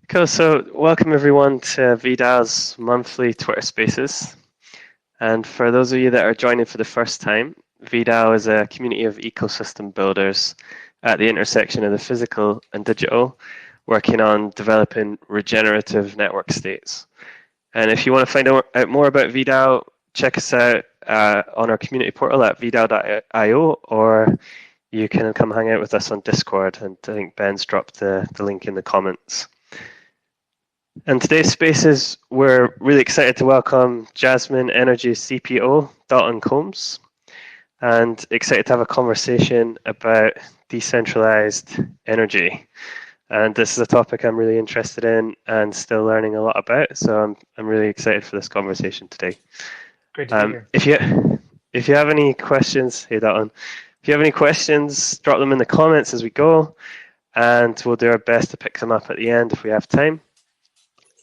Cool. So, welcome everyone to VDAO's monthly Twitter Spaces. And for those of you that are joining for the first time, VDAO is a community of ecosystem builders at the intersection of the physical and digital, working on developing regenerative network states. And if you want to find out more about VDAO, check us out on our community portal at vdao.io, or you can come hang out with us on Discord. And I think Ben's dropped the link in the comments. And today's spaces, we're really excited to welcome Jasmine Energy CPO, Dalton Combs, and excited to have a conversation about decentralized energy. And this is a topic I'm really interested in and still learning a lot about. So I'm really excited for this conversation today. Great to be here. If you have any questions, hey Dalton, if you have any questions, drop them in the comments as we go, and we'll do our best to pick them up at the end if we have time.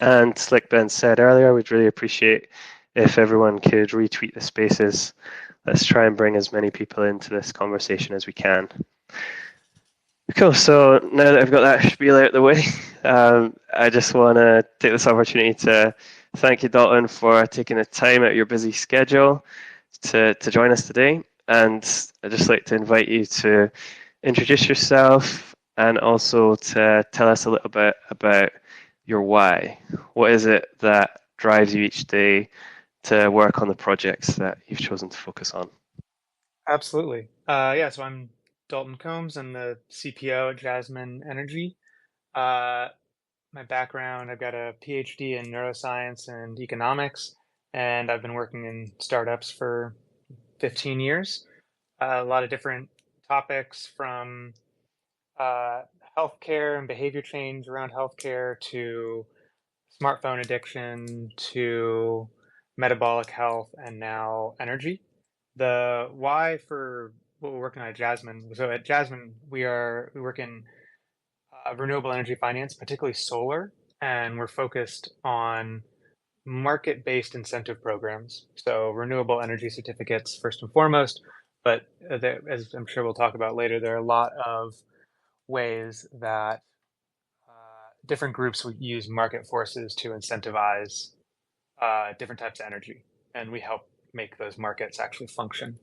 And like Ben said earlier, we'd really appreciate if everyone could retweet the spaces. Let's try and bring as many people into this conversation as we can. Cool. So now that I've got that spiel out of the way, I just want to take this opportunity to thank you, Dalton, for taking the time out of your busy schedule to join us today. And I'd just like to invite you to introduce yourself and also to tell us a little bit about your why. What is it that drives you each day to work on the projects that you've chosen to focus on? Absolutely. So I'm Dalton Combs. I'm the CPO at Jasmine Energy. Uh, my background, I've got a PhD in neuroscience and economics, and I've been working in startups for 15 years. A lot of different topics from uh, healthcare and behavior change around healthcare to smartphone addiction to metabolic health and now energy. The why for what we're working on at Jasmine. So at Jasmine, we work in renewable energy finance, particularly solar, and we're focused on market-based incentive programs. So renewable energy certificates first and foremost, but as I'm sure we'll talk about later, there are a lot of ways that different groups would use market forces to incentivize different types of energy, and we help make those markets actually function.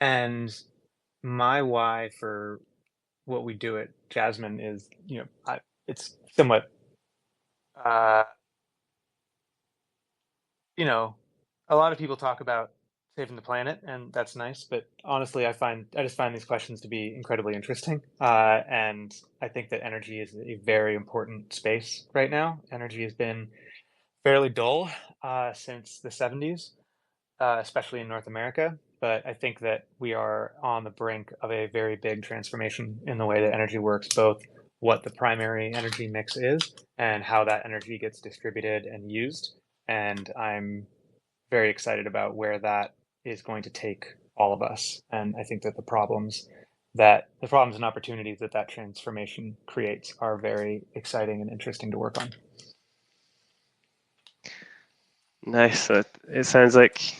And my why for what we do at Jasmine is, it's somewhat, uh, you know, a lot of people talk about saving the planet, and that's nice. But honestly, I just find these questions to be incredibly interesting, and I think that energy is a very important space right now. Energy has been fairly dull since the 70s, especially in North America. But I think that we are on the brink of a very big transformation in the way that energy works, both what the primary energy mix is and how that energy gets distributed and used. And I'm very excited about where that is going to take all of us. And I think that the problems and opportunities that that transformation creates are very exciting and interesting to work on. Nice. So it sounds like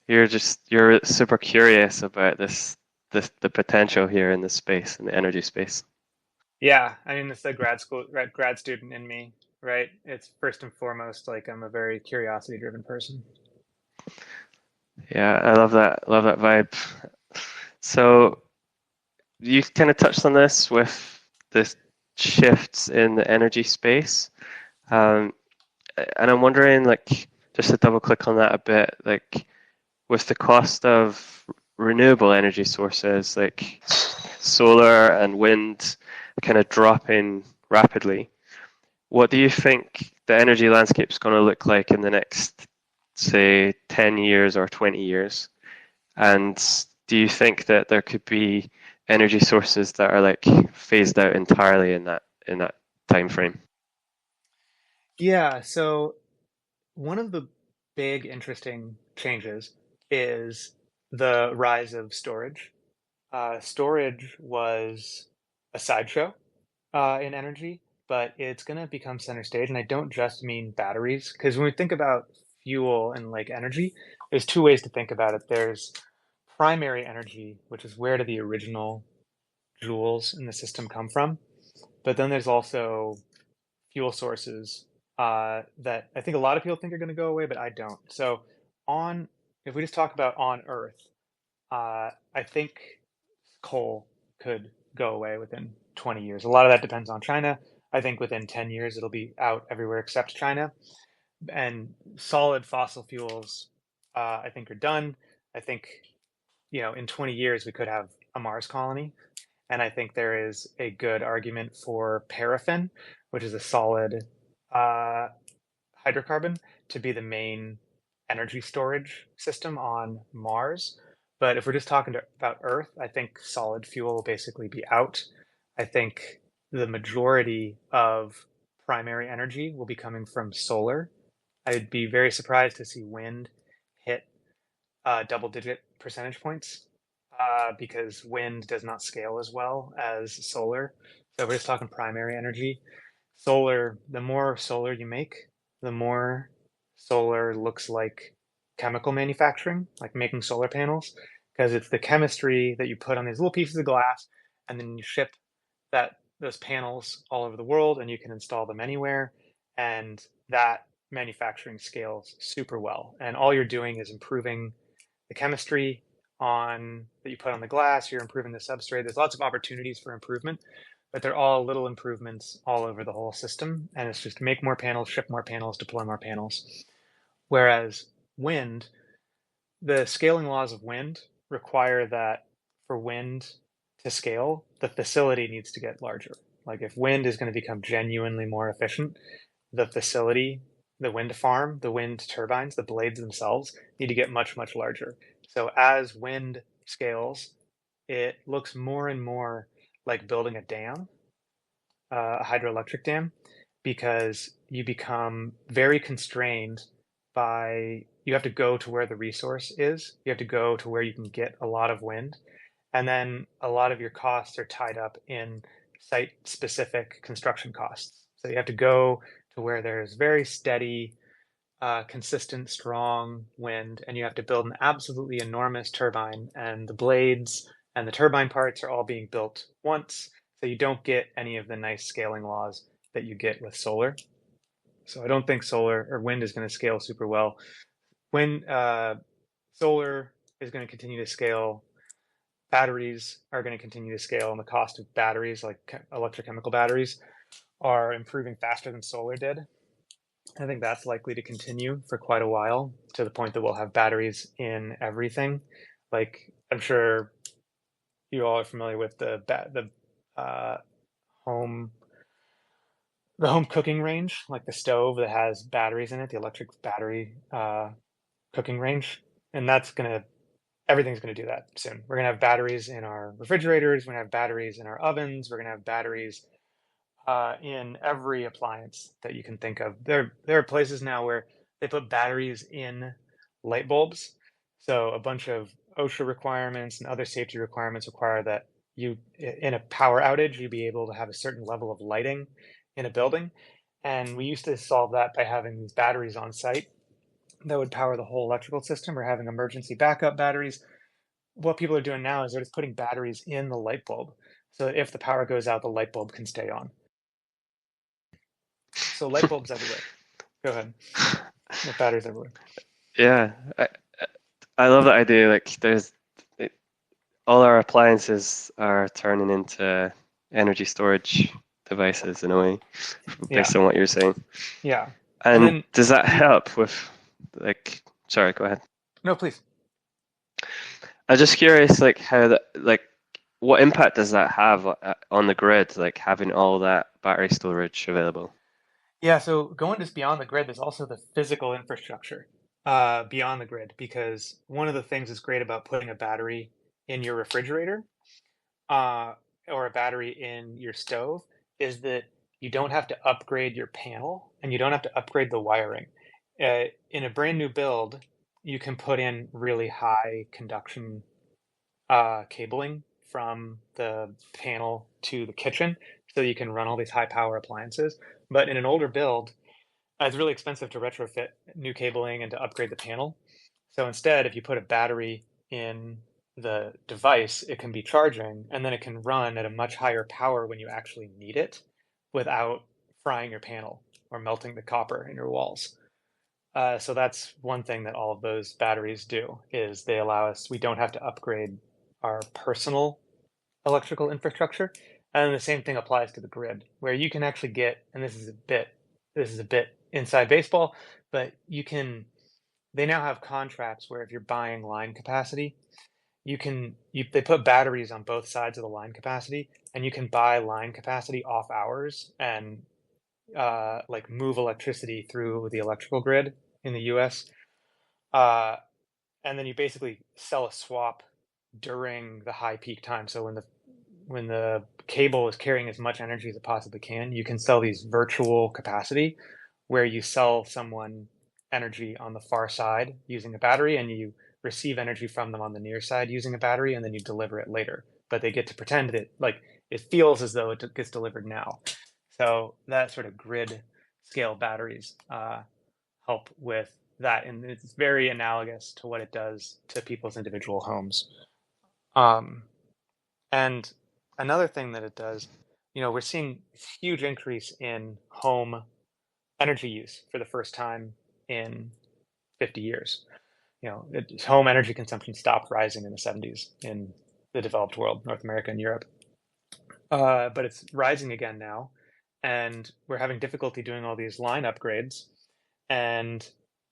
you're super curious about the potential here in this space, in the energy space. Yeah, I mean, it's the grad student in me, right? It's first and foremost like I'm a very curiosity driven person. Yeah, I love that. Love that vibe. So you kind of touched on this with the shifts in the energy space. Um, and I'm wondering, like, just to double click on that a bit, like, with the cost of renewable energy sources like solar and wind kind of dropping rapidly, what do you think the energy landscape is going to look like in the next, say, 10 years or 20 years? And do you think that there could be energy sources that are like phased out entirely in that time frame? Yeah, so one of the big interesting changes is the rise of storage. Storage was a sideshow in energy, but it's going to become center stage. And I don't just mean batteries, because when we think about fuel and like energy, there's two ways to think about it. There's primary energy, which is where do the original joules in the system come from? But then there's also fuel sources that I think a lot of people think are going to go away, but I don't. So on, if we just talk about on Earth, I think coal could go away within 20 years. A lot of that depends on China. I think within 10 years it'll be out everywhere except China. And solid fossil fuels, I think, are done. I think, in 20 years we could have a Mars colony. And I think there is a good argument for paraffin, which is a solid uh, hydrocarbon, to be the main energy storage system on Mars. But if we're just talking about Earth, I think solid fuel will basically be out. I think the majority of primary energy will be coming from solar. I'd be very surprised to see wind hit double-digit percentage points because wind does not scale as well as solar. So we're just talking primary energy. Solar, the more solar you make, the more solar looks like chemical manufacturing, like making solar panels, because it's the chemistry that you put on these little pieces of glass, and then you ship those panels all over the world, and you can install them anywhere, and that manufacturing scales super well. And all you're doing is improving the chemistry on that you put on the glass, you're improving the substrate. There's lots of opportunities for improvement, but they're all little improvements all over the whole system. And it's just make more panels, ship more panels, deploy more panels. Whereas wind, the scaling laws of wind require that for wind to scale, the facility needs to get larger. Like if wind is going to become genuinely more efficient, the facility, the wind farm, the wind turbines, the blades themselves need to get much, much larger. So as wind scales, it looks more and more like building a dam, a hydroelectric dam, because you become very constrained by, you have to go to where the resource is, you have to go to where you can get a lot of wind, and then a lot of your costs are tied up in site specific construction costs. So you have to go to where there's very steady, consistent, strong wind, and you have to build an absolutely enormous turbine, and the blades and the turbine parts are all being built once, so you don't get any of the nice scaling laws that you get with solar. So I don't think solar or wind is going to scale super well. When solar is going to continue to scale, batteries are going to continue to scale, and the cost of batteries, like electrochemical batteries, are improving faster than solar did. I think that's likely to continue for quite a while, to the point that we'll have batteries in everything. Like I'm sure you all are familiar with uh, home the home cooking range, like the stove that has batteries in it, the electric battery cooking range, and everything's gonna do that soon. We're gonna have batteries in our refrigerators. We're gonna have batteries in our ovens. We're gonna have batteries in every appliance that you can think of. There are places now where they put batteries in light bulbs. So a bunch of OSHA requirements and other safety requirements require that in a power outage, you be able to have a certain level of lighting in a building. And we used to solve that by having these batteries on site that would power the whole electrical system, or having emergency backup batteries. What people are doing now is they're just putting batteries in the light bulb. So that if the power goes out, the light bulb can stay on. So light bulbs everywhere. Go ahead. With batteries everywhere. Yeah, I love that idea. Like, all our appliances are turning into energy storage devices in a way, Yeah, based on what you're saying. yeah. And And then does that you, help with, like, sorry, go ahead. no, please. I'm just curious, like, what impact does that have on the grid, like having all that battery storage available? Yeah, so going just beyond the grid, there's also the physical infrastructure beyond the grid, because one of the things that's great about putting a battery in your refrigerator uh, or a battery in your stove is that you don't have to upgrade your panel and you don't have to upgrade the wiring. In a brand new build, you can put in really high conduction cabling from the panel to the kitchen so you can run all these high power appliances. But in an older build, it's really expensive to retrofit new cabling and to upgrade the panel. So instead, if you put a battery in the device, it can be charging, and then it can run at a much higher power when you actually need it without frying your panel or melting the copper in your walls. So that's one thing that all of those batteries do is they allow us, we don't have to upgrade our personal electrical infrastructure. And the same thing applies to the grid, where you can actually get, and this is a bit inside baseball, but they now have contracts where if you're buying line capacity, they put batteries on both sides of the line capacity, and you can buy line capacity off hours and like move electricity through the electrical grid in the US. Uh, and then you basically sell a swap during the high peak time. So when the cable is carrying as much energy as it possibly can, you can sell these virtual capacity where you sell someone energy on the far side using a battery and you receive energy from them on the near side using a battery and then you deliver it later. But they get to pretend that like it feels as though it gets delivered now. So that sort of grid scale batteries help with that, and it's very analogous to what it does to people's individual homes. Um, and another thing that it does, we're seeing huge increase in home energy use for the first time in 50 years. Home energy consumption stopped rising in the 70s in the developed world, North America and Europe. But it's rising again now, and we're having difficulty doing all these line upgrades. And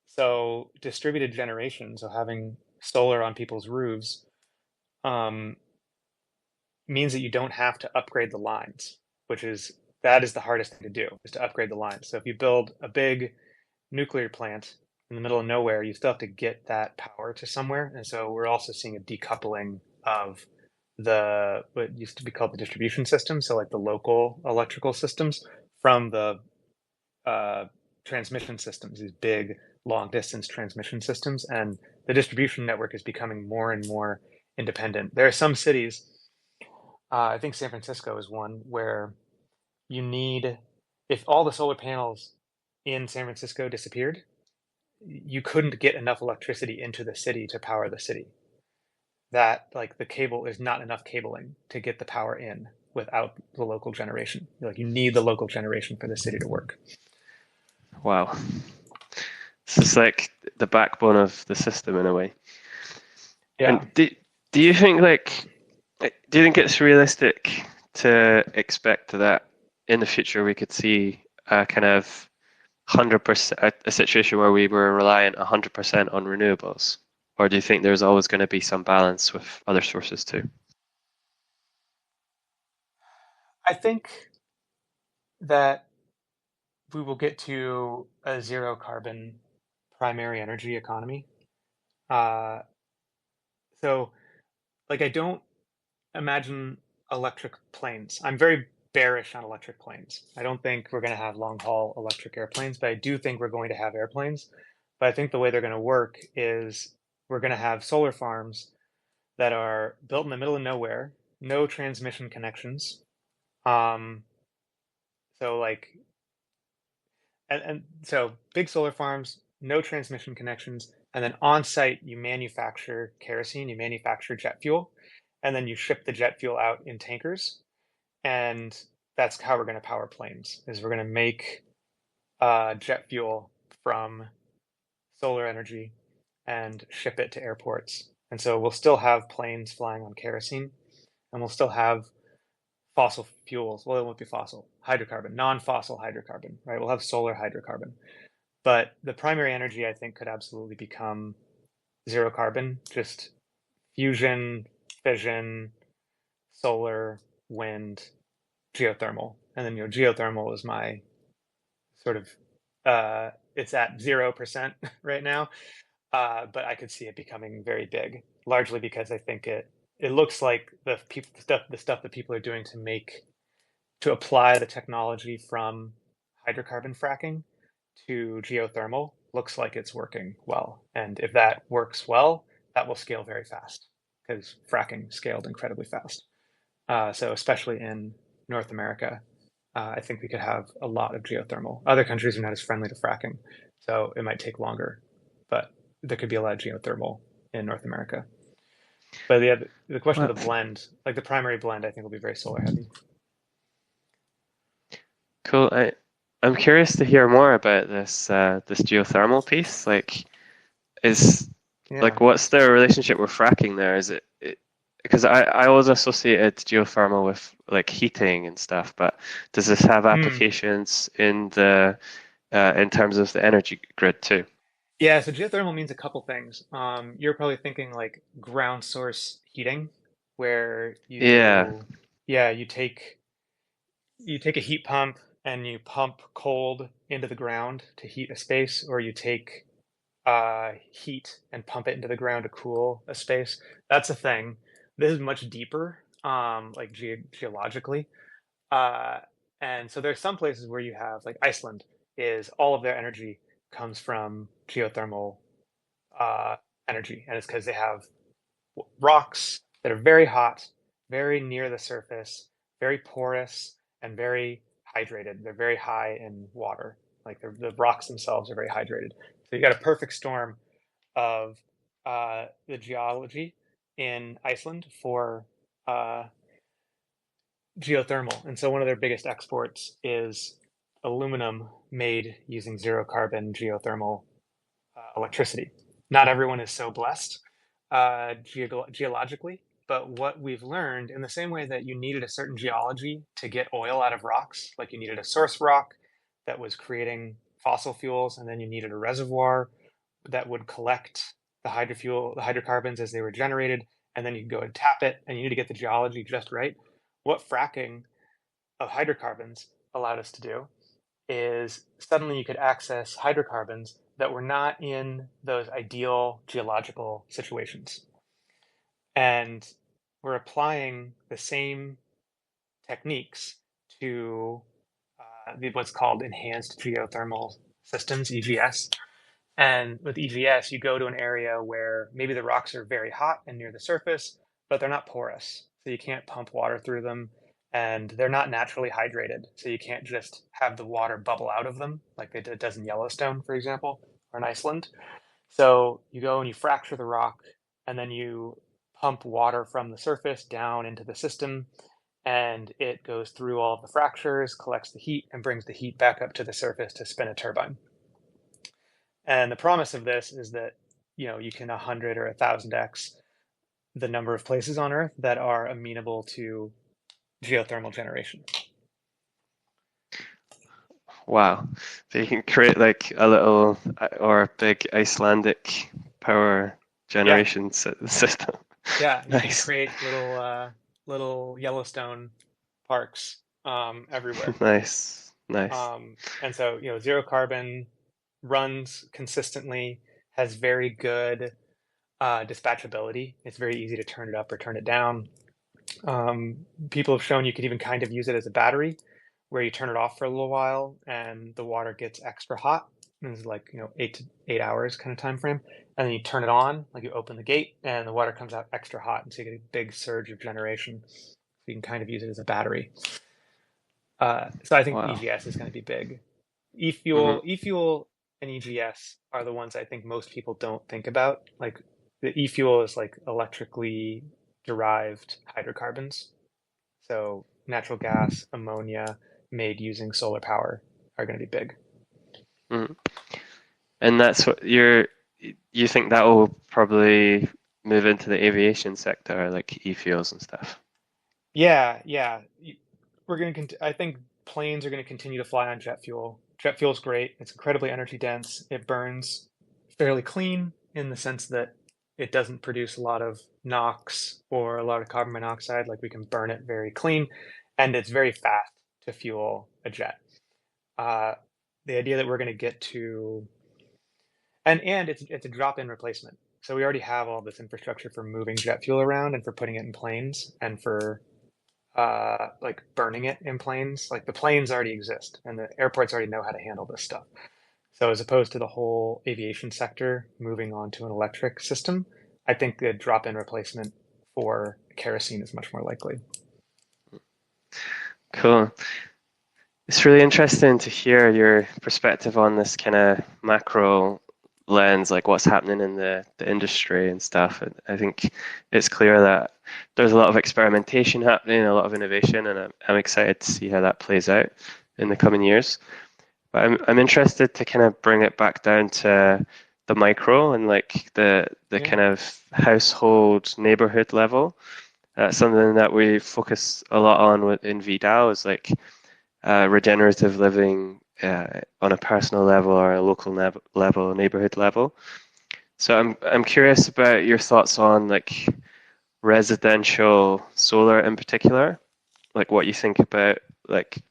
so distributed generation, so having solar on people's roofs, um, means that you don't have to upgrade the lines, that is the hardest thing to do, is to upgrade the lines. So if you build a big nuclear plant in the middle of nowhere, you still have to get that power to somewhere. And so we're also seeing a decoupling of what used to be called the distribution system, so like the local electrical systems, from the uh, transmission systems, these big long distance transmission systems. And the distribution network is becoming more and more independent. There are some cities, I think San Francisco is one, where you need, if all the solar panels in San Francisco disappeared, you couldn't get enough electricity into the city to power the city. That, like, the cable is not enough cabling to get the power in without the local generation. Like, you need the local generation for the city to work. Wow. So it's like the backbone of the system in a way. Yeah. And do you think do you think it's realistic to expect that in the future we could see a kind of 100% a situation where we were reliant 100% on renewables? Or do you think there's always going to be some balance with other sources too? I think that we will get to a zero carbon primary energy economy. Uh, so, like, I don't imagine electric planes. I'm very bearish on electric planes. I don't think we're going to have long haul electric airplanes, but I do think we're going to have airplanes. But I think the way they're going to work is we're going to have solar farms that are built in the middle of nowhere, no transmission connections. Um, so like, and so big solar farms, no transmission connections, and then on site you manufacture kerosene, you manufacture jet fuel, and then you ship the jet fuel out in tankers. And that's how we're going to power planes, is we're going to make jet fuel from solar energy and ship it to airports. And so we'll still have planes flying on kerosene, and we'll still have fossil fuels. Well, it won't be fossil, hydrocarbon, non-fossil hydrocarbon, right? We'll have solar hydrocarbon. But the primary energy, I think, could absolutely become zero carbon, just fusion, fission, solar, wind, geothermal. And then, geothermal is my sort of, it's at 0% right now. But I could see it becoming very big, largely because I think it looks like the stuff that people are doing to apply the technology from hydrocarbon fracking to geothermal looks like it's working well. And if that works well, that will scale very fast because fracking scaled incredibly fast. So especially in North America, I think we could have a lot of geothermal. Other countries are not as friendly to fracking, so it might take longer, but there could be a lot of geothermal in North America. But the question Well, of the blend, like the primary blend, I think will be very solar heavy. cool. I'm curious to hear more about this geothermal piece. Is Yeah. what's the relationship with fracking there? Because I always associated geothermal with like heating and stuff, but does this have Hmm. applications in terms of the energy grid too? Yeah, so geothermal means a couple things. You're probably thinking like ground source heating, where Yeah, yeah, you take a heat pump and you pump cold into the ground to heat a space, or you take heat and pump it into the ground to cool a space. That's a thing. This is much deeper, like geologically. Uh, and so there's some places where you have, like Iceland, is all of their energy comes from geothermal uh, energy, and it's because they have rocks that are very hot, very near the surface, very porous, and very hydrated. They're very high in water. Like the rocks themselves are very hydrated. So you got a perfect storm of the geology in Iceland for uh, geothermal. And so one of their biggest exports is aluminum made using zero carbon geothermal electricity. Not everyone is so blessed geologically, but what we've learned, in the same way that you needed a certain geology to get oil out of rocks, like you needed a source rock that was creating fossil fuels, and then you needed a reservoir that would collect the hydrocarbons as they were generated, and then you could go and tap it, and you need to get the geology just right. What fracking of hydrocarbons allowed us to do is suddenly you could access hydrocarbons that were not in those ideal geological situations. And we're applying the same techniques to what's called enhanced geothermal systems, EGS. And with EGS, you go to an area where maybe the rocks are very hot and near the surface, but they're not porous. So you can't pump water through them. And they're not naturally hydrated. So you can't just have the water bubble out of them like it does in Yellowstone, for example, or in Iceland. So you go and you fracture the rock, and then you pump water from the surface down into the system. And it goes through all of the fractures, collects the heat, and brings the heat back up to the surface to spin a turbine. And the promise of this is that you can 100 or 1000x the number of places on Earth that are amenable to geothermal generation. wow. So you can create like a little or a big Icelandic power Yeah, generation system. yeah, you can Nice, create little Yellowstone parks everywhere. nice, nice. And so zero carbon runs consistently, has very good dispatchability. It's very easy to turn it up or turn it down. People have shown you could even kind of use it as a battery, where you turn it off for a little while and the water gets extra hot. And it's like 8 to 8 hours kind of time frame, and then you turn it on, like you open the gate, and the water comes out extra hot, and so you get a big surge of generation. So you can kind of use it as a battery. So I think Wow. EGS is going to be big. Hmm. E-fuel, and EGS are the ones I think most people don't think about. Like the e-fuel is like electrically derived hydrocarbons. So natural gas, ammonia made using solar power are going to be big. Hmm. And that's what you think that will probably move into the aviation sector, like e-fuels and stuff. Yeah, yeah. We're going to. I think planes are going to continue to fly on jet fuel. Jet fuel is great. It's incredibly energy dense. It burns fairly clean in the sense that it doesn't produce a lot of NOx or a lot of carbon monoxide. Like we can burn it very clean, and it's very fast to fuel a jet. Uh, the idea that we're going to get to and it's a drop-in replacement. So we already have all this infrastructure for moving jet fuel around and for putting it in planes and for like burning it in planes. Like the planes already exist and the airports already know how to handle this stuff. So as opposed to the whole aviation sector moving on to an electric system, I think the drop-in replacement for kerosene is much more likely. Cool. It's really interesting to hear your perspective on this kind of macro lens, like what's happening in the industry and stuff. And I think it's clear that there's a lot of experimentation happening, a lot of innovation, and I'm excited to see how that plays out in the coming years. But I'm interested to kind of bring it back down to the micro and like the Yeah. kind of household neighborhood level. That's something that we focus a lot on in VDAO is like regenerative living on a personal level or a local level, neighborhood level. So I'm curious about your thoughts on like residential solar in particular, like what you think about like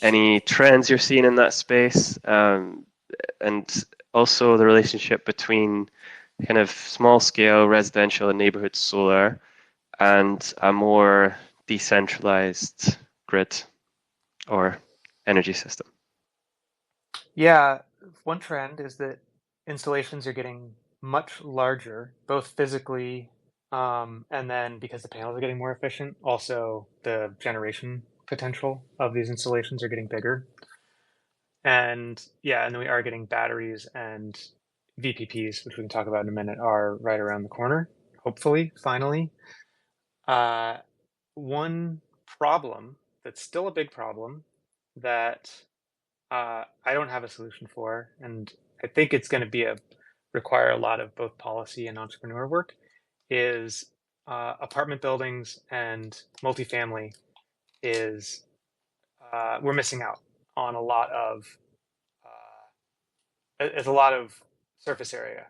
any trends you're seeing in that space, and also the relationship between kind of small scale residential and neighborhood solar and a more decentralized grid or energy system. Yeah, one trend is that installations are getting much larger, both physically, and then because the panels are getting more efficient, also the generation potential of these installations are getting bigger. And yeah, and then we are getting batteries and VPPs, which we can talk about in a minute, are right around the corner, hopefully, finally. Uh, One problem that's still a big problem that I don't have a solution for, and I think it's going to be a require a lot of both policy and entrepreneur work, is apartment buildings and multifamily is we're missing out on a lot of it's a lot of surface area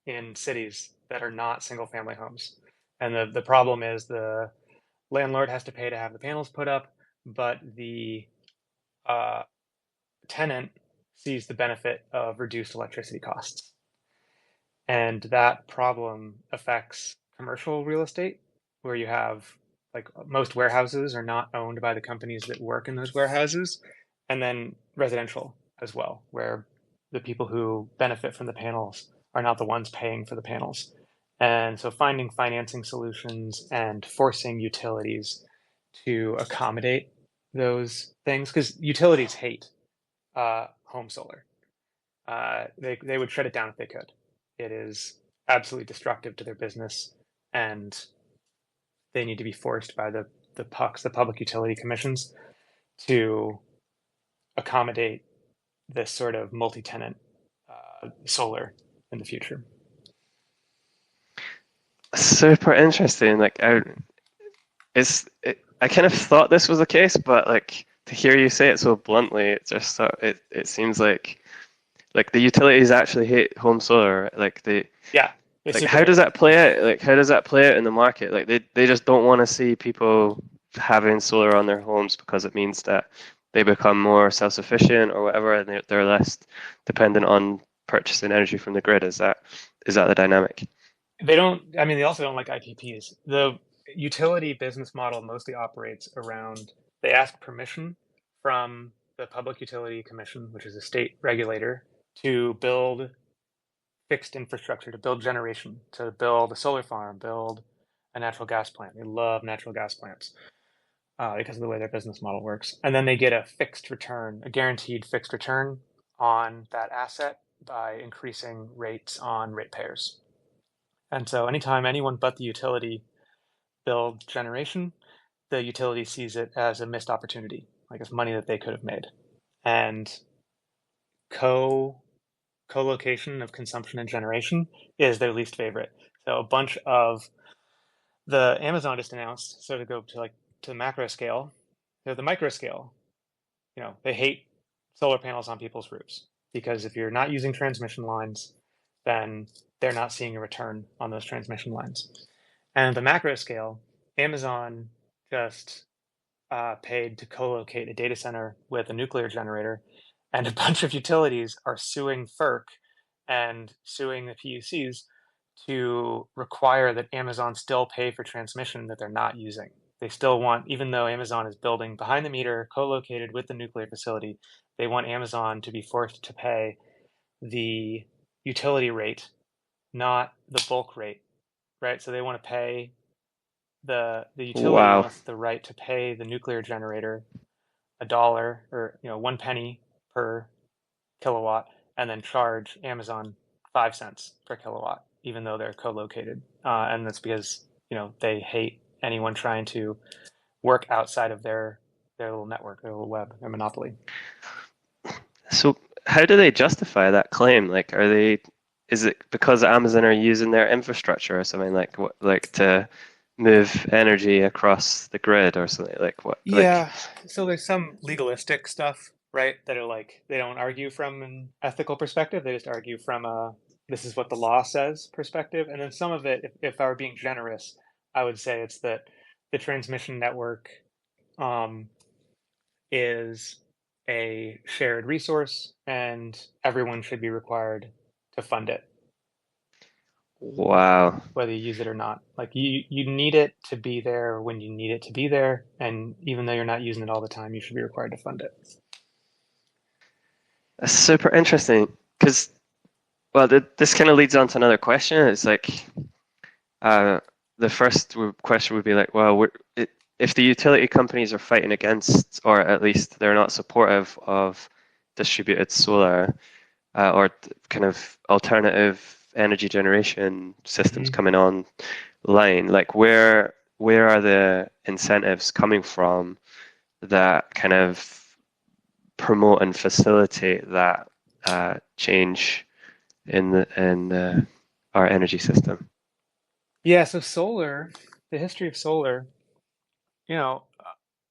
in cities that are not single family homes. And the problem is the landlord has to pay to have the panels put up, but the uh, tenant sees the benefit of reduced electricity costs. And that problem affects commercial real estate, where you have like most warehouses are not owned by the companies that work in those warehouses, and then residential as well, where the people who benefit from the panels are not the ones paying for the panels. And so finding financing solutions and forcing utilities to accommodate those things, because utilities hate home solar. They would shut it down if they could. It is absolutely destructive to their business, and they need to be forced by the PUCs, the public utility commissions, to accommodate this sort of multi-tenant solar in the future. Super interesting. I kind of thought this was the case, but like to hear you say it so bluntly, it seems like the utilities actually hate home solar. Yeah, they Like super how hate does it. that play out? Like how does that play out in the market? Like they just don't want to see people having solar on their homes because it means that they become more self-sufficient or whatever, and they're less dependent on purchasing energy from the grid. Is that the dynamic? They don't. I mean, they also don't like IPPs. The utility business model mostly operates around they ask permission from the Public Utility Commission, which is a state regulator, to build fixed infrastructure, to build generation, to build a solar farm, build a natural gas plant. They love natural gas plants because of the way their business model works. And then they get a fixed return, a guaranteed fixed return on that asset by increasing rates on ratepayers. And so anytime anyone but the utility builds generation, the utility sees it as a missed opportunity, like it's money that they could have made. And co co-location of consumption and generation is their least favorite. So a bunch of the Amazon just announced, so to go to like to the macro scale, to the micro scale, they hate solar panels on people's roofs because if you're not using transmission lines, then they're not seeing a return on those transmission lines. And at the macro scale, Amazon just paid to co-locate a data center with a nuclear generator, and a bunch of utilities are suing FERC and suing the PUCs to require that Amazon still pay for transmission that they're not using. They still want, even though Amazon is building behind the meter, co-located with the nuclear facility, they want Amazon to be forced to pay the utility rate, not the bulk rate, right? So they want to pay the utility Wow. wants the right to pay the nuclear generator $1 or 1 penny per kilowatt, and then charge Amazon 5 cents per kilowatt, even though they're co-located. And that's because they hate anyone trying to work outside of their little network, their little web, their monopoly. So how do they justify that claim? Like, is it because Amazon are using their infrastructure or something like what, like to move energy across the grid or something like what, like, Yeah, so there's some legalistic stuff, right, that are like they don't argue from an ethical perspective. They just argue from a this is what the law says perspective. And then some of it, if I were being generous, I would say it's that the transmission network um, is a shared resource and everyone should be required to fund it, wow. whether you use it or not. Like you need it to be there when you need it to be there, and even though you're not using it all the time, you should be required to fund it. That's super interesting because, well, this kind of leads on to another question. It's like, uh, the first question would be like, well, if the utility companies are fighting against, or at least they're not supportive of distributed solar, or kind of alternative energy generation systems Mhm. coming online, like where are the incentives coming from that kind of promote and facilitate that change in our energy system? Yeah, so solar, the history of solar, you know,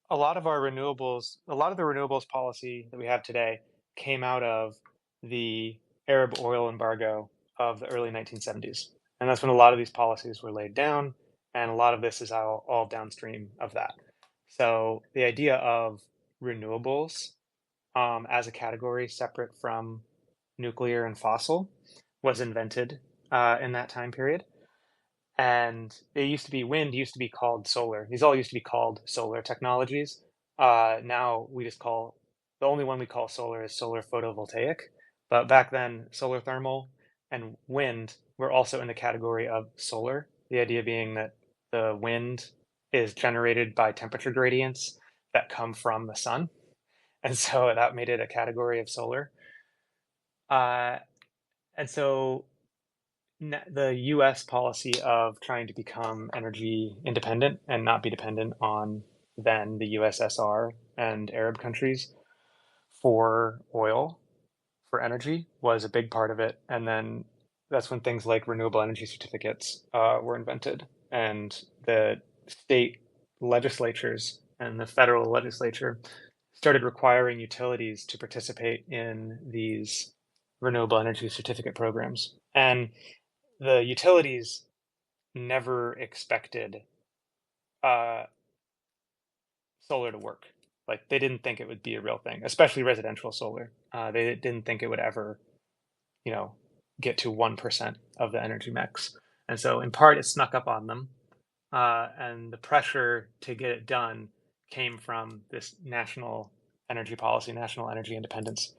a lot of our renewables, a lot of the renewables policy that we have today came out of the Arab oil embargo of the early 1970s. And that's when a lot of these policies were laid down, and a lot of this is all downstream of that. So the idea of renewables as a category separate from nuclear and fossil was invented in that time period. And it used to be wind used to be called solar. These all used to be called solar technologies. Now we just call the only one we call solar is solar photovoltaic. But back then, solar thermal and wind were also in the category of solar. The idea being that the wind is generated by temperature gradients that come from the sun. And so that made it a category of solar. Uh, and so the US policy of trying to become energy independent and not be dependent on then the USSR and Arab countries for oil, for energy, was a big part of it. And then that's when things like renewable energy certificates were invented. And the state legislatures and the federal legislature started requiring utilities to participate in these renewable energy certificate programs. And the utilities never expected uh, solar to work. Like they didn't think it would be a real thing, especially residential solar. They didn't think it would ever, you know, get to 1% of the energy mix. And so, in part, it snuck up on them. And the pressure to get it done came from this national energy policy, national energy independence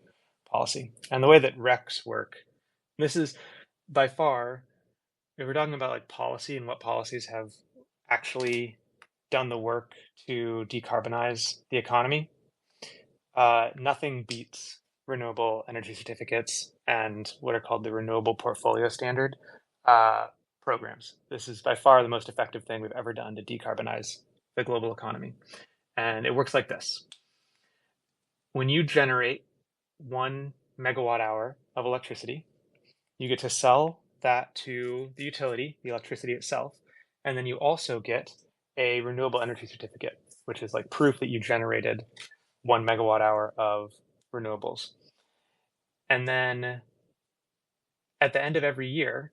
policy. And the way that RECs work, this is by far, if we're talking about like policy and what policies have actually done the work to decarbonize the economy, nothing beats renewable energy certificates and what are called the renewable portfolio standard uh, programs. This is by far the most effective thing we've ever done to decarbonize the global economy. And it works like this. When you generate 1 megawatt hour of electricity, you get to sell that to the utility, the electricity itself, and then you also get a renewable energy certificate, which is like proof that you generated 1 megawatt hour of renewables. And then at the end of every year,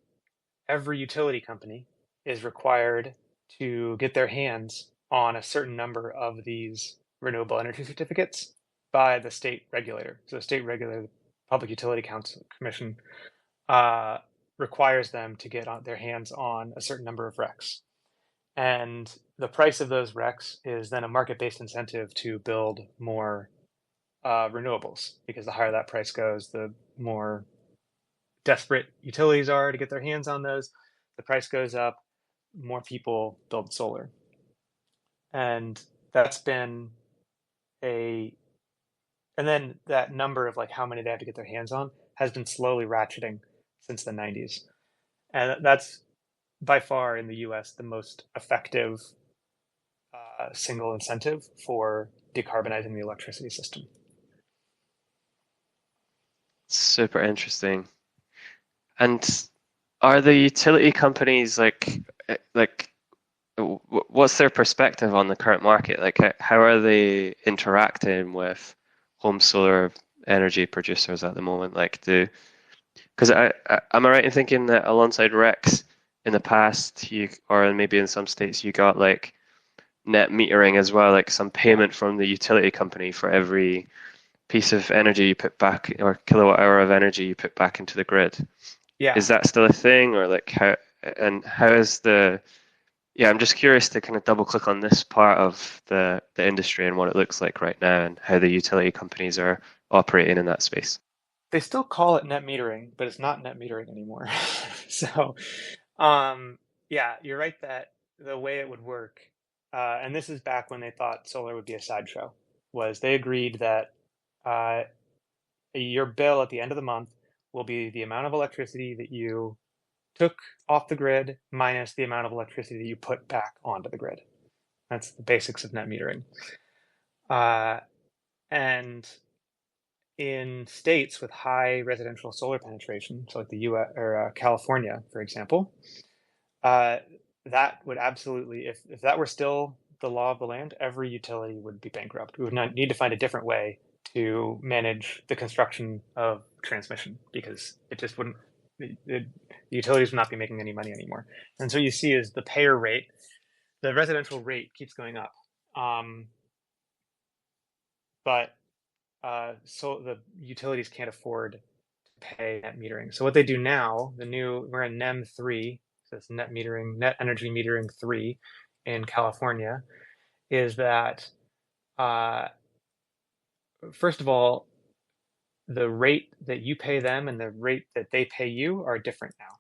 every utility company is required to get their hands on a certain number of these renewable energy certificates by the state regulator. So the state regulator, the Public Utility Council Commission, uh, requires them to get their hands on a certain number of RECs. And the price of those RECs is then a market-based incentive to build more renewables, because the higher that price goes, the more desperate utilities are to get their hands on those. The price goes up, more people build solar. And that's been a, and then that number of like how many they have to get their hands on has been slowly ratcheting since the 90s. And that's by far in the US the most effective single incentive for decarbonizing the electricity system. super interesting. And are the utility companies what's their perspective on the current market? Like, how are they interacting with home solar energy producers at the moment? Like, because am I right in thinking that alongside Rex in the past, or maybe in some states, you got like net metering as well, like some Yeah. payment from the utility company for every piece of energy you put back or kilowatt hour of energy you put back into the grid. Yeah. Is that still a thing, or like how is the yeah, I'm just curious to kind of double click on this part of the industry and what it looks like right now and how the utility companies are operating in that space. They still call it net metering, but it's not net metering anymore. So, um, yeah, you're right that the way it would work, and this is back when they thought solar would be a sideshow, was they agreed that uh, your bill at the end of the month will be the amount of electricity that you took off the grid minus the amount of electricity that you put back onto the grid. That's the basics of net metering. Uh, and in states with high residential solar penetration, so like the U.S. or California, for example, uh, that would absolutely, if that were still the law of the land, every utility would be bankrupt. We would not need to find a different way to manage the construction of transmission because it just wouldn't. The utilities would not be making any money anymore. And so you see is the payer rate, the residential rate keeps going up, but so the utilities can't afford pay net metering. So what they do now, we're in NEM 3, so it's net metering, net energy metering 3 in California, is that uh, first of all, the rate that you pay them and the rate that they pay you are different now.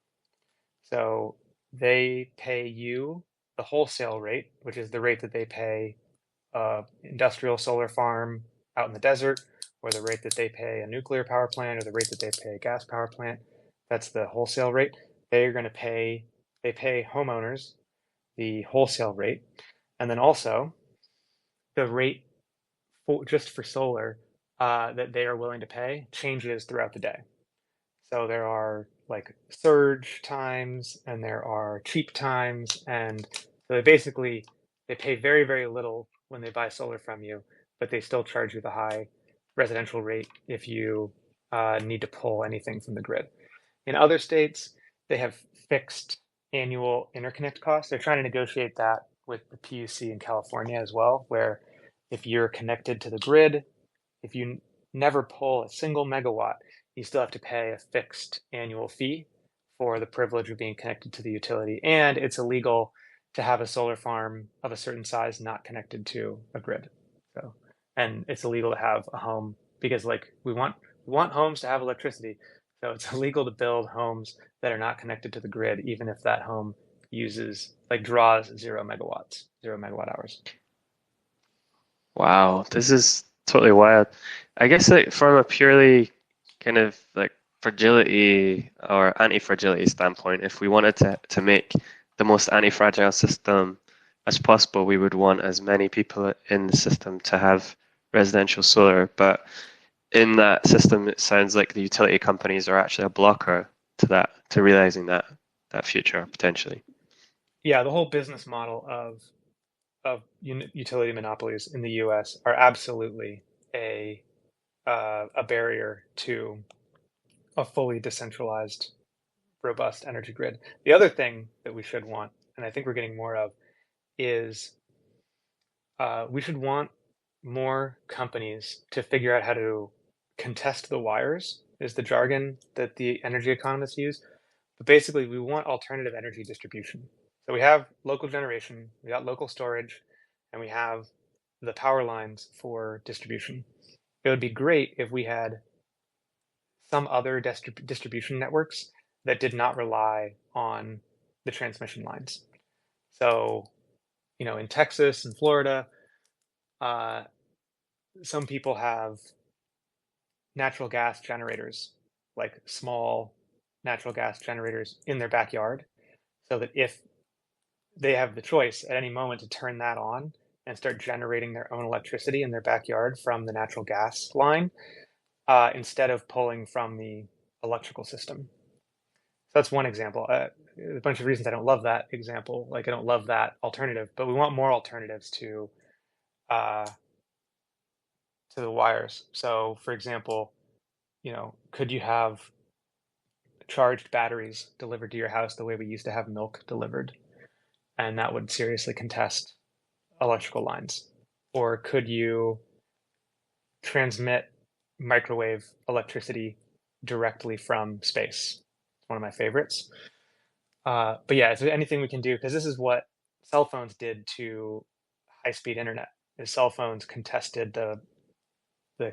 So they pay you the wholesale rate, which is the rate that they pay industrial solar farm out in the desert, or the rate that they pay a nuclear power plant, or the rate that they pay a gas power plant. That's the wholesale rate. They're going to pay, they pay homeowners the wholesale rate. And then also the rate just for solar that they are willing to pay changes throughout the day. So there are like surge times and there are cheap times. And so they pay very, very little when they buy solar from you, but they still charge you the high residential rate if you need to pull anything from the grid. In other states, they have fixed annual interconnect costs. They're trying to negotiate that with the PUC in California as well, where if you're connected to the grid, if you never pull a single megawatt, you still have to pay a fixed annual fee for the privilege of being connected to the utility. And it's illegal to have a solar farm of a certain size not connected to a grid. So, and it's illegal to have a home because like we want homes to have electricity. So it's illegal to build homes that are not connected to the grid, even if that home uses like draws 0 megawatts, 0 megawatt hours. Wow, this is totally wild. I guess like from a purely kind of like fragility or anti-fragility standpoint, if we wanted to make the most anti-fragile system as possible, we would want as many people in the system to have residential solar. But in that system, it sounds like the utility companies are actually a blocker to that, to realizing that future potentially. Yeah, the whole business model of utility monopolies in the U.S. are absolutely a barrier to a fully decentralized, robust energy grid. The other thing that we should want, and I think we're getting more of, is we should want more companies to figure out how to contest the wires, is the jargon that the energy economists use. But basically, we want alternative energy distribution. So we have local generation, we got local storage, and we have the power lines for distribution. It would be great if we had some other distribution networks that did not rely on the transmission lines. So, in Texas and Florida, uh, some people have natural gas generators, like small natural gas generators in their backyard, so that if they have the choice at any moment to turn that on and start generating their own electricity in their backyard from the natural gas line, instead of pulling from the electrical system. So that's one example. A bunch of reasons I don't love that example. Like I don't love that alternative, but we want more alternatives uh, to the wires. So, for example, could you have charged batteries delivered to your house the way we used to have milk delivered? And that would seriously contest electrical lines. Or could you transmit microwave electricity directly from space? It's one of my favorites. But yeah, is there anything we can do? Because this is what cell phones did to high-speed internet. Is cell phones contested the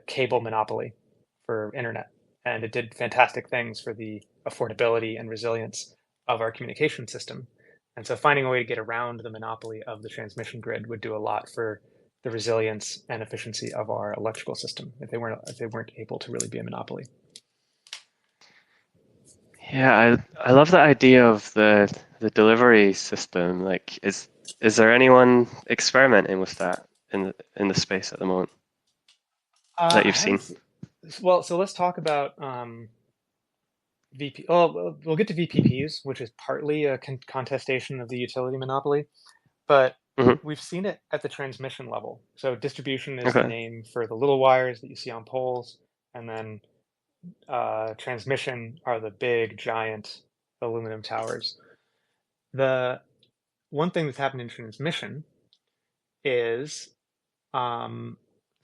cable monopoly for internet, and it did fantastic things for the affordability and resilience of our communication system. And so finding a way to get around the monopoly of the transmission grid would do a lot for the resilience and efficiency of our electrical system if they weren't able to really be a monopoly. Yeah, I love the idea of the delivery system. Like, is there anyone experimenting with that in the space at the moment that I you've haven't. seen? Well, so let's talk about VP. Oh, we'll get to VPPs, which is partly a contestation of the utility monopoly, but Hmm. we've seen it at the transmission level. So distribution is the Okay. name for the little wires that you see on poles, and then transmission are the big, giant aluminum towers. The one thing that's happened in transmission is, um,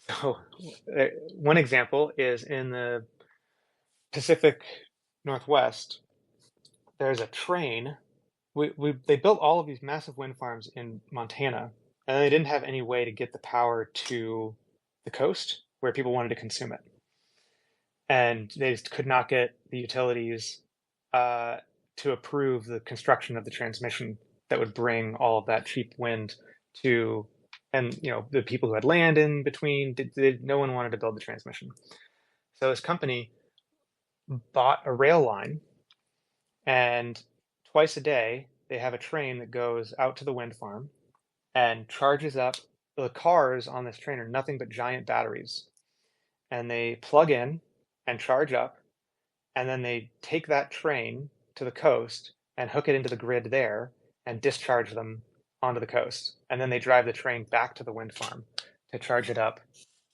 so one example is in the Pacific Northwest, there's a train. They built all of these massive wind farms in Montana, and they didn't have any way to get the power to the coast where people wanted to consume it. And they just could not get the utilities uh, to approve the construction of the transmission that would bring all of that cheap wind to, and the people who had land in between, no one wanted to build the transmission. So this company bought a rail line, and twice a day they have a train that goes out to the wind farm and charges up. The cars on this train are nothing but giant batteries, and they plug in and charge up, and then they take that train to the coast and hook it into the grid there and discharge them onto the coast. And then they drive the train back to the wind farm to charge it up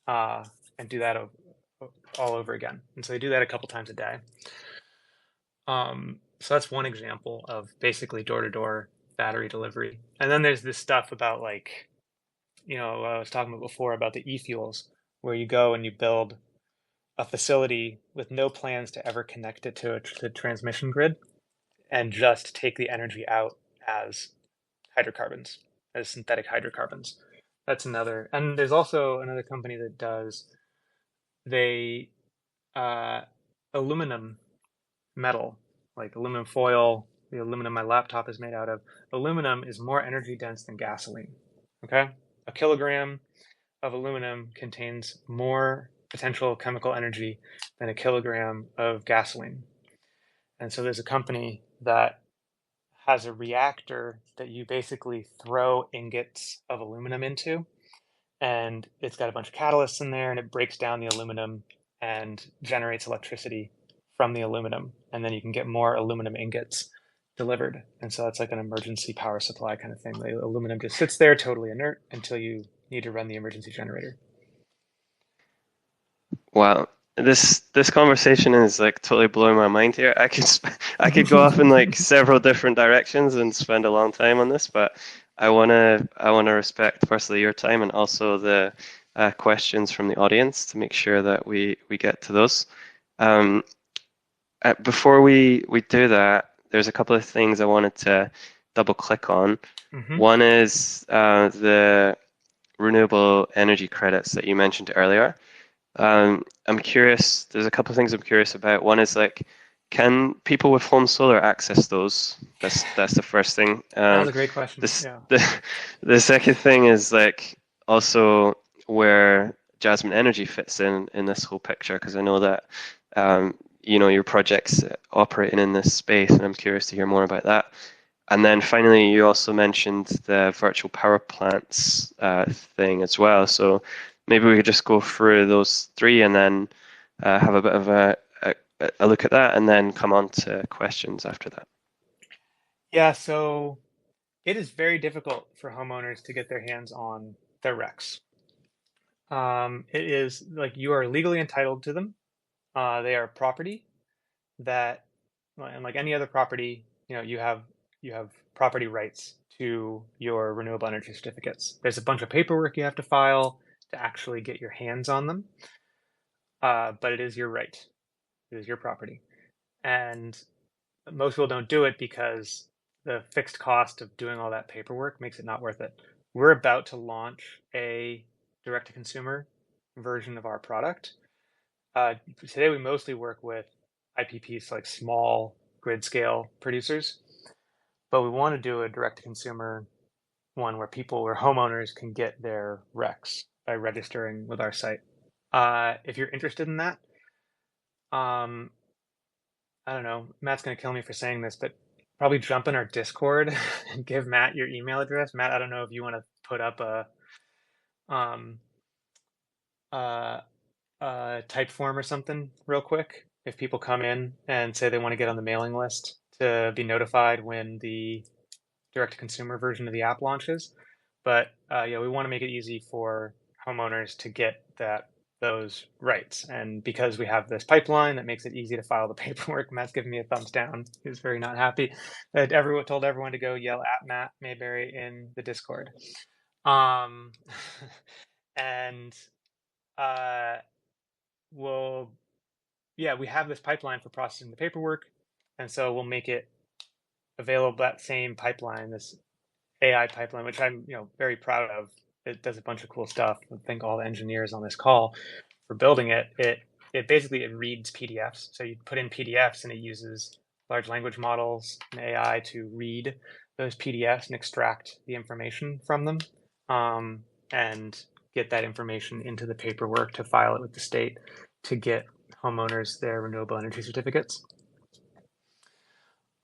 uh, and do that all over again. And so they do that a couple times a day. So that's one example of basically door-to-door battery delivery. And then there's this stuff about like, I was talking about before about the e-fuels, where you go and you build a facility with no plans to ever connect it to the transmission grid and just take the energy out as hydrocarbons, as synthetic hydrocarbons. That's another. And there's also another company that does they uh, aluminum metal, like aluminum foil. The aluminum my laptop is made out of. Aluminum is more energy dense than gasoline. Okay, a kilogram of aluminum contains more potential chemical energy than a kilogram of gasoline. And so there's a company that has a reactor that you basically throw ingots of aluminum into, and it's got a bunch of catalysts in there, and it breaks down the aluminum and generates electricity from the aluminum. And then you can get more aluminum ingots delivered. And so it's like an emergency power supply kind of thing. The aluminum just sits there totally inert until you need to run the emergency generator. Wow. This conversation is like totally blowing my mind here. I could go off in like several different directions and spend a long time on this, but I wanna respect firstly your time and also the questions from the audience to make sure that we get to those. Um, Before we do that, there's a couple of things I wanted to double click on. Mm-hmm. One is the renewable energy credits that you mentioned earlier. I'm curious, there's a couple of things I'm curious about. One is like, can people with home solar access those? That's the first thing. That was a great question. This Yeah. the second thing is like also where Jasmine Energy fits in this whole picture, because I know that your project's operating in this space, and I'm curious to hear more about that. And then finally, you also mentioned the virtual power plants thing as well. So maybe we could just go through those three, and then have a bit of a look at that, and then come on to questions after that. Yeah, so it is very difficult for homeowners to get their hands on their RECs. It is like you are legally entitled to them. They are property that, and like any other property, you have property rights to your renewable energy certificates. There's a bunch of paperwork you have to file to actually get your hands on them, but it is your right. It is your property, and most people don't do it because the fixed cost of doing all that paperwork makes it not worth it. We're about to launch a direct to consumer version of our product. Today, we mostly work with IPPs, like small grid scale producers, but we want to do a direct to consumer one where homeowners can get their RECs by registering with our site. If you're interested in that, um, I don't know. Matt's gonna kill me for saying this, but probably jump in our Discord and give Matt your email address. Matt, I don't know if you want to put up um uh type form or something real quick. If people come in and say they want to get on the mailing list to be notified when the direct to consumer version of the app launches. But yeah, we want to make it easy for homeowners to get those rights. And because we have this pipeline that makes it easy to file the paperwork, Matt's giving me a thumbs down. He's very not happy. Everyone told everyone to go yell at Matt Mayberry in the Discord. Um, and uh, we'll, yeah, we have this pipeline for processing the paperwork, and so we'll make it available. That same pipeline, this AI pipeline, which I'm very proud of. It does a bunch of cool stuff. I thank all the engineers on this call for building it. It basically it reads PDFs. So you put in PDFs and it uses large language models and AI to read those PDFs and extract the information from them, and get that information into the paperwork to file it with the state to get homeowners their renewable energy certificates.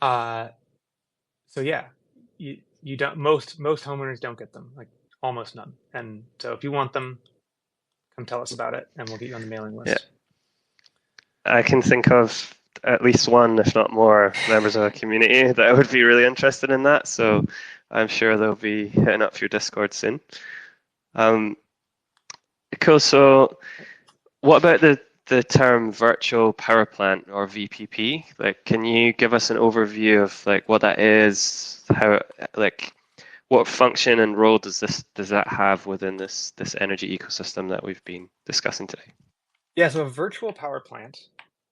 Uh, so yeah, you don't most homeowners don't get them, like almost none. And so if you want them, come tell us about it and we'll get you on the mailing Yeah, list. I can think of at least one, if not more, members of our community that would be really interested in that. So I'm sure they'll be hitting up your Discord soon. Um, cool. So what about the term virtual power plant or VPP? Like, can you give us an overview of like what that is, how like what function and role does that have within this energy ecosystem that we've been discussing today? Yeah, so a virtual power plant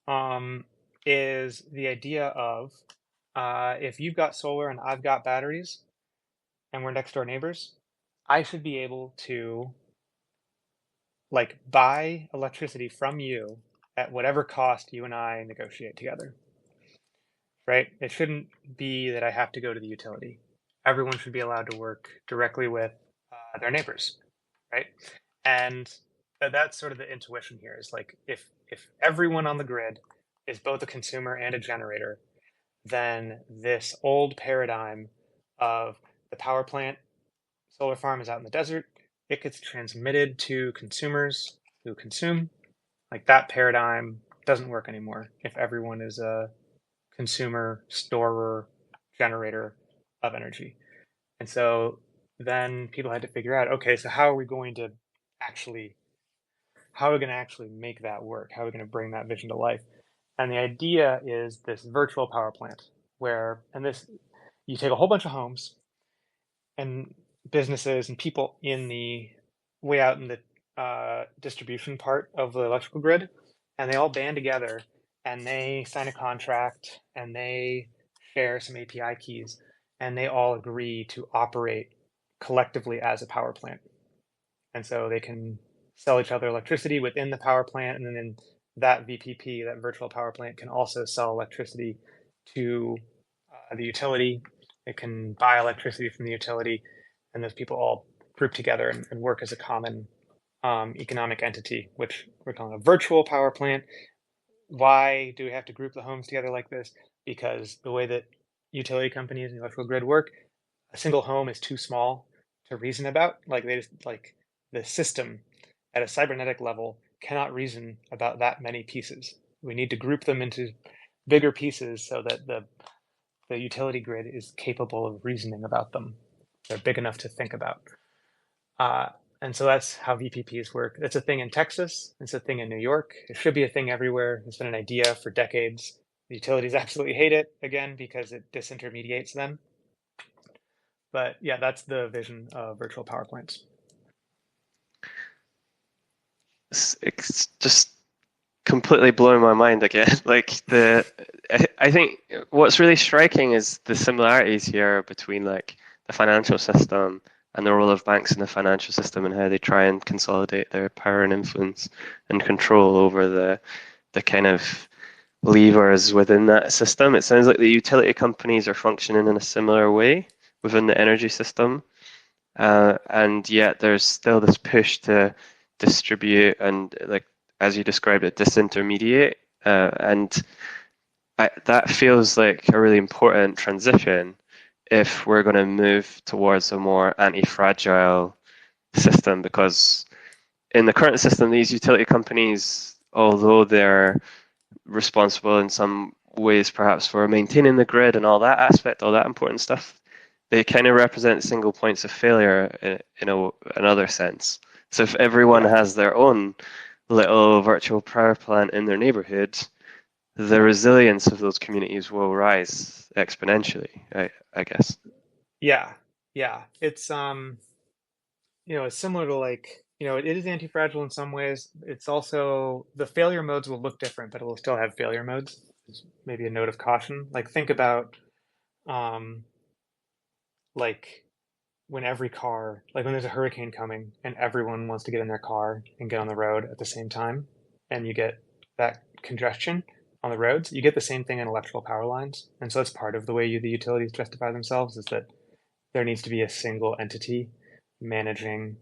um, is the idea of if you've got solar and I've got batteries and we're next door neighbors, I should be able to like buy electricity from you at whatever cost you and I negotiate together, right? It shouldn't be that I have to go to the utility. Everyone should be allowed to work directly with their neighbors, right? And that's sort of the intuition here is like if everyone on the grid is both a consumer and a generator, then this old paradigm of the power plant solar farm is out in the desert, it gets transmitted to consumers who consume. Like that paradigm doesn't work anymore if everyone is a consumer, storer, generator of energy. And so then people had to figure out, okay, so actually how are we going to actually make that work? How are we going to bring that vision to life? And the idea is this virtual power plant where, and this, you take a whole bunch of homes and businesses and people in the way out in the distribution part of the electrical grid, and they all band together and they sign a contract and they share some API keys and they all agree to operate collectively as a power plant. And so they can sell each other electricity within the power plant, and then that VPP, that virtual power plant, can also sell electricity to the utility. It can buy electricity from the utility, and those people all group together and work as a common economic entity, which we're calling a virtual power plant. Why do we have to group the homes together like this? Because the way that utility companies and electrical grid work, a single home is too small to reason about. Like they just like the system at a cybernetic level cannot reason about that many pieces. We need to group them into bigger pieces so that the utility grid is capable of reasoning about them. They're big enough to think about. Uh, and so that's how VPPs work. It's a thing in Texas. It's a thing in New York. It should be a thing everywhere. It's been an idea for decades. The utilities absolutely hate it, again, because it disintermediates them. But yeah, that's the vision of virtual power plants. It's just completely blowing my mind again. I think what's really striking is the similarities here between like the financial system and the role of banks in the financial system and how they try and consolidate their power and influence and control over the kind of levers within that system. It sounds like the utility companies are functioning in a similar way within the energy system, and yet there's still this push to distribute and, like as you described it, disintermediate, and that feels like a really important transition if we're going to move towards a more anti-fragile system, because in the current system, these utility companies, although they're responsible in some ways perhaps for maintaining the grid and all that aspect, all that important stuff, they kind of represent single points of failure in another sense. So if everyone Yeah, has their own little virtual power plant in their neighborhood, the resilience of those communities will rise exponentially, I guess. yeah, yeah. It's similar to like, it is anti-fragile in some ways. It's also the failure modes will look different, but it will still have failure modes. It's maybe a note of caution. Like think about um like when there's a hurricane coming and everyone wants to get in their car and get on the road at the same time, and you get that congestion on the roads, you get the same thing in electrical power lines. And so it's part of the way the utilities justify themselves is that there needs to be a single entity managing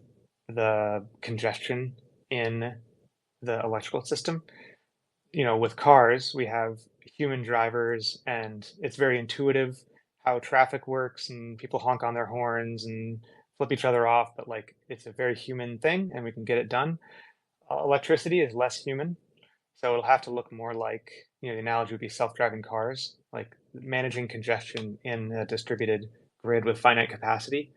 the congestion in the electrical system. With cars, we have human drivers, and it's very intuitive how traffic works, and people honk on their horns and flip each other off, but like it's a very human thing, and we can get it done. Electricity is less human, so it'll have to look more like, the analogy would be self-driving cars, like managing congestion in a distributed grid with finite capacity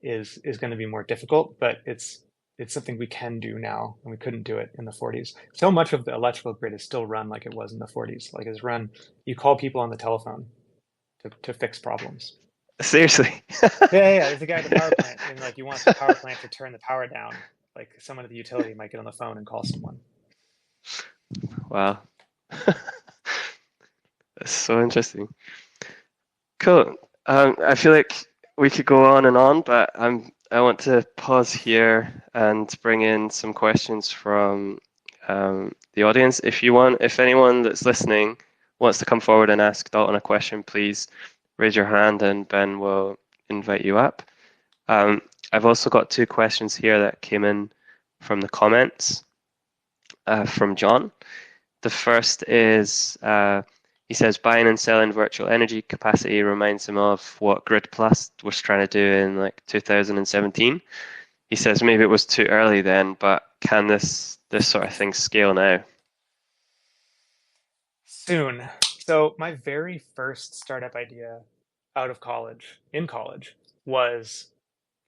is going to be more difficult, but it's something we can do now, and we couldn't do it in the 40s. So much of the electrical grid is still run like it was in the 40s. Like it's run, you call people on the telephone to fix problems. Seriously. Yeah, yeah, yeah. There's a guy at the power plant, and like you want the power plant to turn the power down. Like someone at the utility might get on the phone and call someone. Wow. That's so interesting. Cool. I feel like we could go on and on, but I want to pause here and bring in some questions from the audience. If anyone that's listening wants to come forward and ask Dalton a question, please raise your hand and Ben will invite you up. I've also got two questions here that came in from the comments from John. The first is he says buying and selling virtual energy capacity reminds him of what Grid Plus was trying to do in like 2017. He says maybe it was too early then, but can this sort of thing scale now? Soon. So my very first startup idea in college, was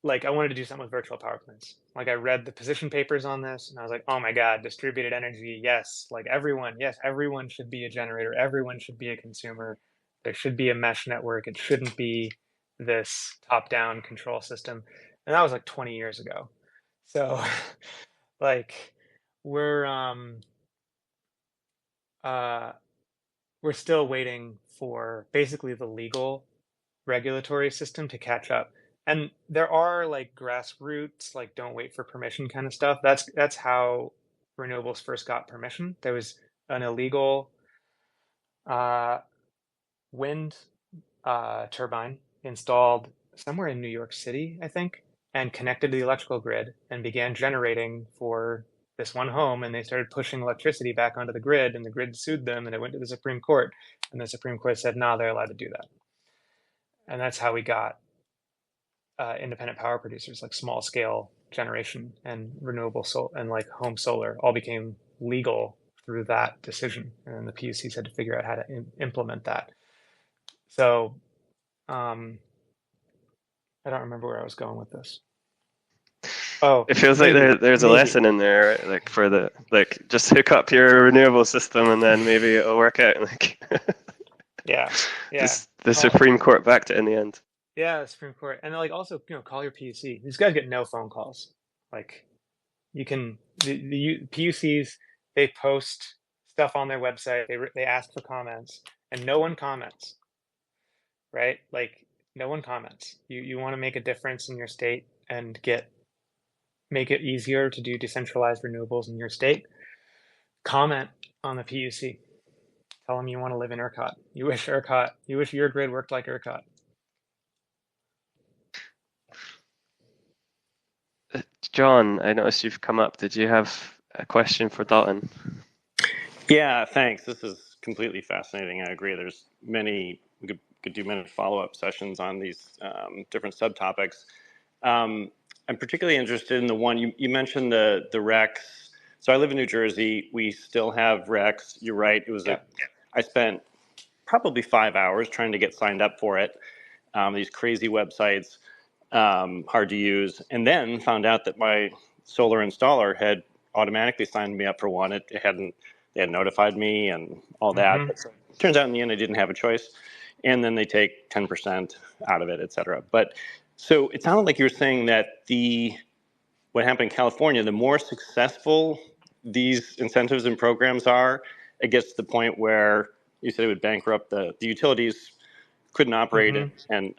like I wanted to do something with virtual power plants. Like I read the position papers on this and I was like, "Oh my God, distributed energy. Yes. Yes, everyone should be a generator. Everyone should be a consumer. There should be a mesh network. It shouldn't be this top-down control system." And that was like 20 years ago. So like we're uh we're still waiting for basically the legal regulatory system to catch up. And there are like grassroots, like don't wait for permission kind of stuff. That's how renewables first got permission. There was an illegal uh, wind turbine installed somewhere in New York City, I think, and connected to the electrical grid and began generating for this one home. And they started pushing electricity back onto the grid, and the grid sued them, and it went to the Supreme Court. And the Supreme Court said, no, they're allowed to do that. And that's how we got independent power producers, like small scale generation and renewable and like home solar all became legal through that decision, and the PUCs had to figure out how to implement that. So I don't remember where I was going with this. Oh, It feels like maybe, there's a maybe. lesson in there, right? Like for the like just hook up your renewable system and then maybe it'll work out. Like Yeah, yeah. this, the Call, Supreme Court backed it in the end. yeah, Supreme Court, and like also, call your PUC. These guys get no phone calls. Like you can the PUCs, they post stuff on their website. They ask for comments, and no one comments, right? Like no one comments. You want to make a difference in your state and make it easier to do decentralized renewables in your state. Comment on the PUC. Tell them you want to live in ERCOT. You wish your grid worked like ERCOT. John, I noticed you've come up. Did you have a question for Dalton? Yeah, thanks. This is completely fascinating. I agree. There's many, we could do many follow-up sessions on these different subtopics. I'm particularly interested in the one you mentioned, the RECs. So I live in New Jersey. We still have RECs. You're right. Yeah. I spent probably 5 hours trying to get signed up for it. These crazy websites, hard to use, and then found out that my solar installer had automatically signed me up for one. It hadn't. They had notified me and all that. Mm-hmm. But turns out in the end I didn't have a choice. And then they take 10% out of it, et cetera. But so it sounded like you were saying that what happened in California, the more successful these incentives and programs are, it gets to the point where you said it would bankrupt the utilities couldn't operate Mm-hmm. it, and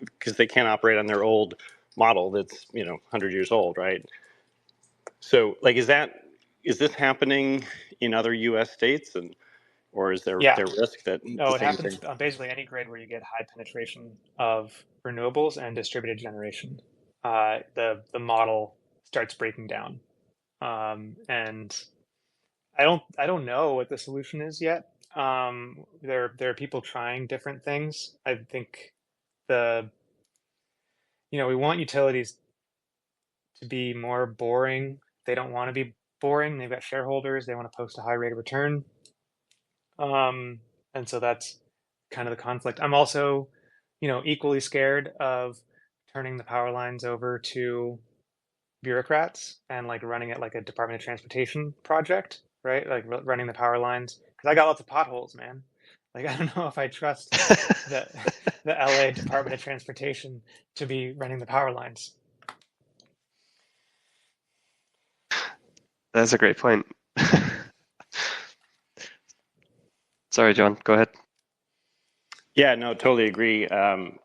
because they can't operate on their old model that's 100 years old, right? So like is this happening in other U.S. states, or is there Yeah. risk that the No, it same thing? happens on basically any grid where you get high penetration of renewables and distributed generation. The model starts breaking down, and I don't know what the solution is yet. There are people trying different things. I think the we want utilities to be more boring. They don't want to be boring. They've got shareholders. They want to post a high rate of return. Um, and so that's kind of the conflict. I'm also, equally scared of turning the power lines over to bureaucrats and like running it like a Department of Transportation project, right? Like running the power lines because I got lots of potholes, man. Like I don't know if I trust the the LA Department of Transportation to be running the power lines. That's a great point. Sorry, John, go ahead. Yeah, no, totally agree.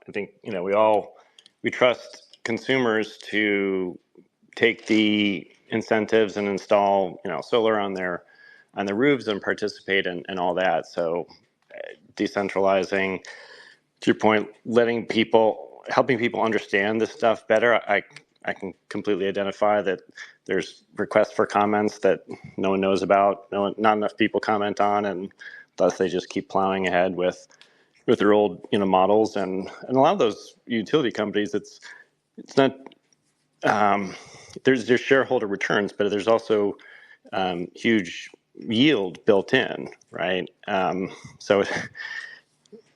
I think we trust consumers to take the incentives and install solar on their roofs and participate in all that. So decentralizing, to your point, helping people understand this stuff better. I can completely identify that there's requests for comments that no one knows about, not enough people comment on, and thus they just keep plowing ahead with their old models, and a lot of those utility companies, it's not there's shareholder returns, but there's also huge yield built in, right? So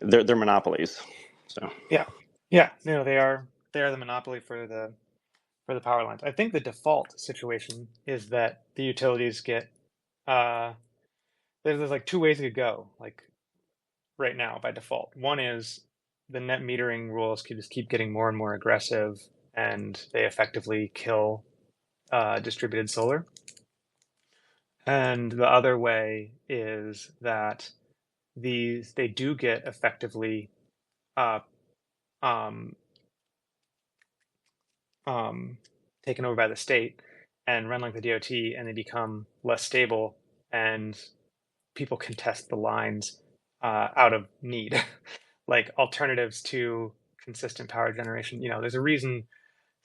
they're monopolies. So Yeah, yeah, no, they are the monopoly for the power lines. I think the default situation is that the utilities get uh there's like two ways it could go, like right now by default. One is the net metering rules just keep getting more and more aggressive and they effectively kill distributed solar. And the other way is that they do get effectively uh, um, um, taken over by the state and run like the DOT, and they become less stable, and people contest the lines out of need, like alternatives to consistent power generation. There's a reason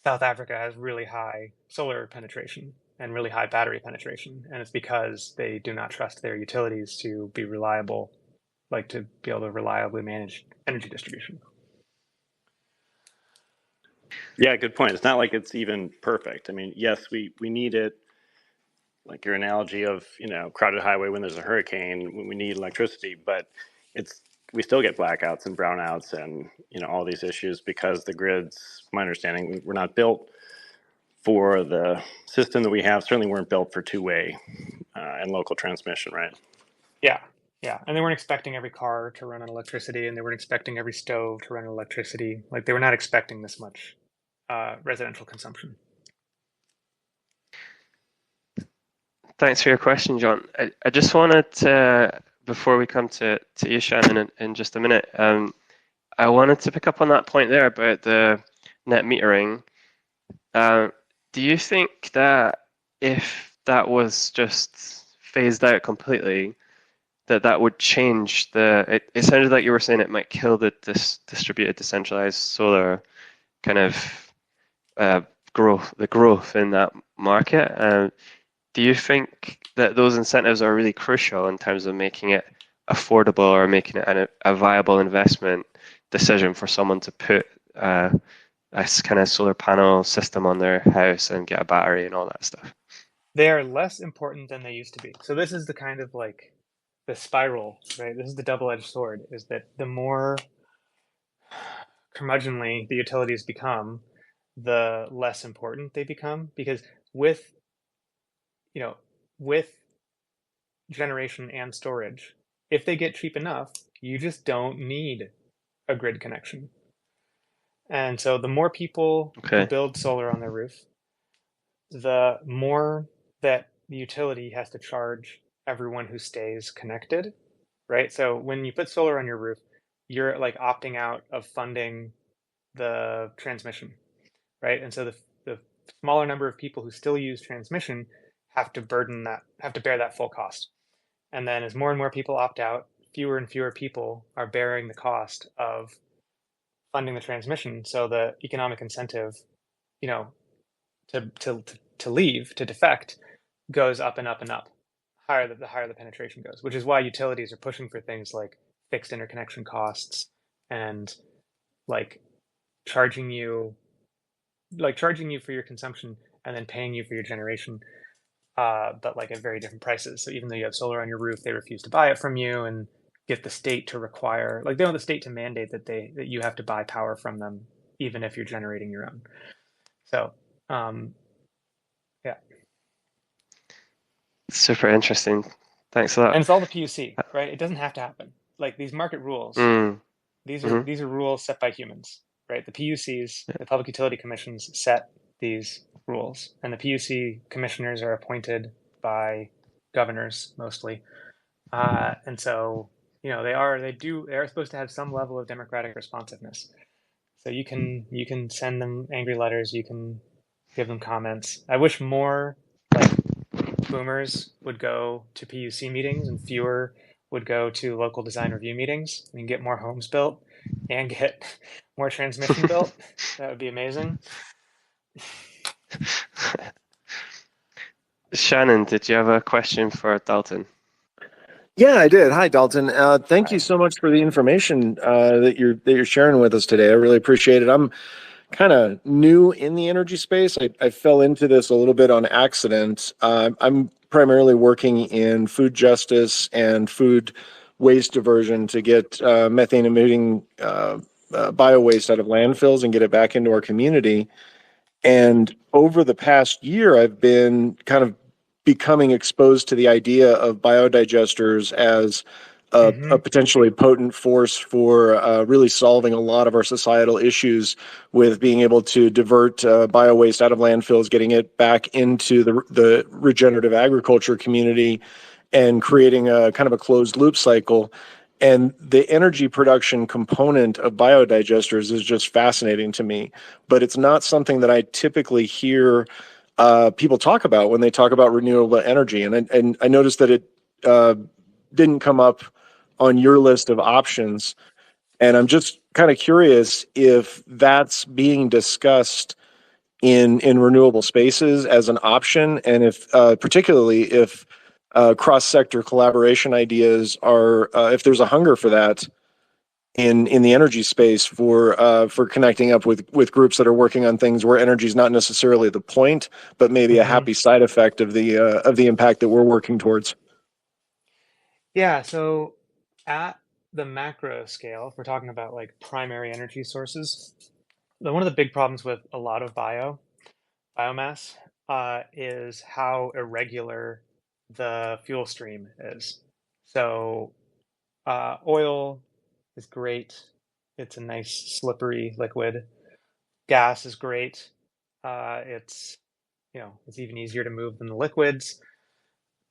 South Africa has really high solar penetration and really high battery penetration, and it's because they do not trust their utilities to be reliable, like to be able to reliably manage energy distribution. Yeah, good point. It's not like it's even perfect. I mean, yes, we need it, like your analogy of, crowded highway when there's a hurricane, when we need electricity, but it's we still get blackouts and brownouts and all these issues because the grids, my understanding, we're not built for the system that we have. Certainly weren't built for two-way and local transmission, right? Yeah, yeah. And they weren't expecting every car to run on electricity, and they weren't expecting every stove to run on electricity. Like they were not expecting this much residential consumption. Thanks for your question, John. I just wanted to, before we come to you, Shannon, in just a minute, I wanted to pick up on that point there about the net metering. Do you think that if that was just phased out completely, that would change it sounded like you were saying it might kill this distributed decentralized solar kind of growth in that market? Do you think that those incentives are really crucial in terms of making it affordable or making it a viable investment decision for someone to put a kind of solar panel system on their house and get a battery and all that stuff? They are less important than they used to be. So this is the kind of like the spiral, right? This is the double-edged sword, is that the more curmudgeonly the utilities become, the less important they become. Because with, with generation and storage, if they get cheap enough, you just don't need a grid connection. And so the more people who build solar on their roof, the more that the utility has to charge everyone who stays connected, right? So when you put solar on your roof, you're like opting out of funding the transmission, right? And so the smaller number of people who still use transmission have to bear that full cost. And then as more and more people opt out, fewer and fewer people are bearing the cost of funding the transmission. So the economic incentive, to leave, to defect, goes up and up and up. The higher the penetration goes, which is why utilities are pushing for things like fixed interconnection costs and like charging you for your consumption and then paying you for your generation, but like at very different prices. So even though you have solar on your roof, they refuse to buy it from you and get the state to require, like they want the state to mandate that you have to buy power from them, even if you're generating your own. So, yeah. Super interesting. Thanks a lot. And it's all the PUC, right? It doesn't have to happen. Like these market rules, these are rules set by humans, right? The PUCs, the Public Utility Commissions, set these rules, and the PUC commissioners are appointed by governors mostly, and so they are supposed to have some level of democratic responsiveness. So you can send them angry letters, you can give them comments. I wish more like boomers would go to PUC meetings and fewer would go to local design review meetings. We can get more homes built and get more transmission built. That would be amazing. Shannon, did you have a question for Dalton? Yeah, I did. Hi, Dalton. Thank you so much for the information that you're sharing with us today. I really appreciate it. I'm kind of new in the energy space. I fell into this a little bit on accident. I'm primarily working in food justice and food waste diversion to get methane emitting bio waste out of landfills and get it back into our community. And over the past year, I've been kind of becoming exposed to the idea of biodigesters as a potentially potent force for really solving a lot of our societal issues with being able to divert bio waste out of landfills, getting it back into the regenerative agriculture community, and creating a kind of a closed loop cycle. And the energy production component of biodigesters is just fascinating to me, but it's not something that I typically hear people talk about when they talk about renewable energy. And I noticed that it didn't come up on your list of options. And I'm just kind of curious if that's being discussed in renewable spaces as an option, and if particularly if cross-sector collaboration ideas are, if there's a hunger for that in the energy space for connecting up with groups that are working on things where energy is not necessarily the point, but maybe a happy side effect of the impact that we're working towards. Yeah, so at the macro scale, if we're talking about like primary energy sources, one of the big problems with a lot of biomass is how irregular the fuel stream is. So oil is great. It's a nice slippery liquid. Gas is great. It's it's even easier to move than the liquids.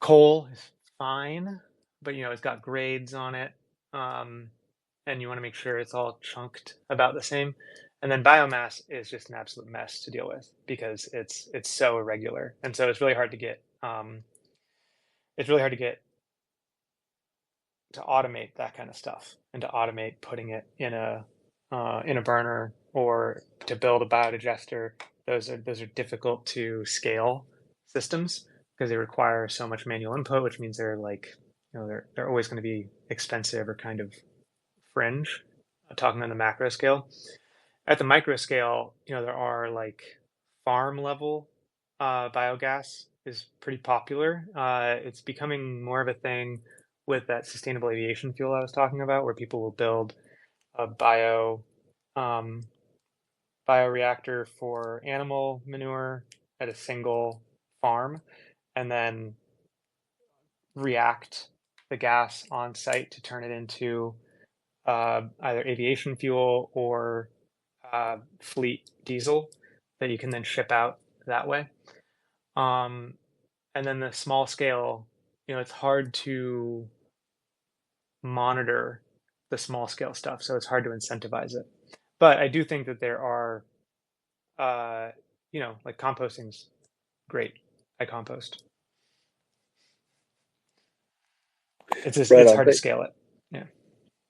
Coal is fine, but it's got grades on it, um, and you want to make sure it's all chunked about the same. And then biomass is just an absolute mess to deal with because it's so irregular, and so it's really hard to get. It's really hard to get to automate that kind of stuff and to automate putting it in a burner or to build a biodigester. Those are difficult to scale systems because they require so much manual input, which means they're like they're always going to be expensive or kind of fringe. Talking on the macro scale, at the micro scale, there are like farm level biogas is pretty popular. It's becoming more of a thing with that sustainable aviation fuel I was talking about, where people will build a um, bioreactor for animal manure at a single farm, and then react the gas on site to turn it into either aviation fuel or fleet diesel that you can then ship out that way. Um, and then the small scale, it's hard to monitor the small scale stuff, so it's hard to incentivize it. But I do think that there are, like composting's great. I compost. It's just Right it's on. hard to scale it. Yeah.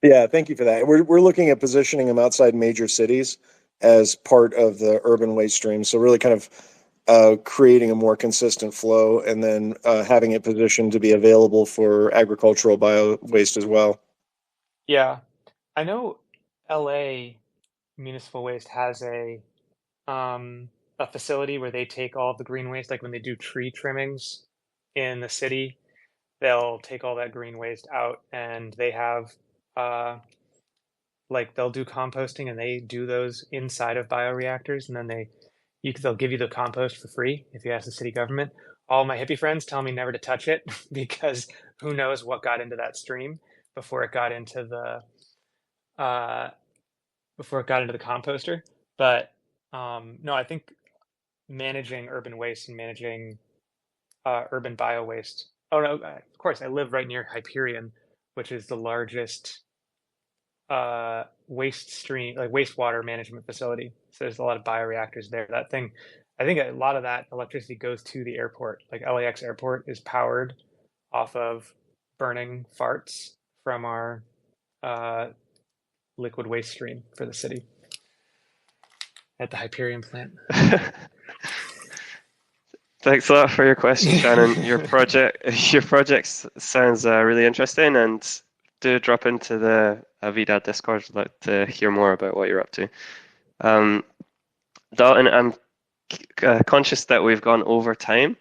Yeah, thank you for that. We're looking at positioning them outside major cities as part of the urban waste stream. So really kind of creating a more consistent flow and then having it positioned to be available for agricultural bio waste as well. Yeah. I know LA Municipal Waste has a facility where they take all of the green waste, like when they do tree trimmings in the city, they'll take all that green waste out and they have uh like they'll do composting and they do those inside of bioreactors and then they'll give you the compost for free if you ask the city government. All my hippie friends tell me never to touch it because who knows what got into that stream before it got into the composter. But no, I think managing urban waste and managing urban bio waste. Oh no, of course, I live right near Hyperion, which is the largest waste stream, like wastewater management facility. So there's a lot of bioreactors there. That thing, I think a lot of that electricity goes to the airport. Like LAX airport is powered off of burning farts from our uh, liquid waste stream for the city at the Hyperion plant. Thanks a lot for your question, Shannon. Your project sounds really interesting, and do drop into the VDAD Discord. I'd like to hear more about what you're up to. Dalton, I'm conscious that we've gone over time,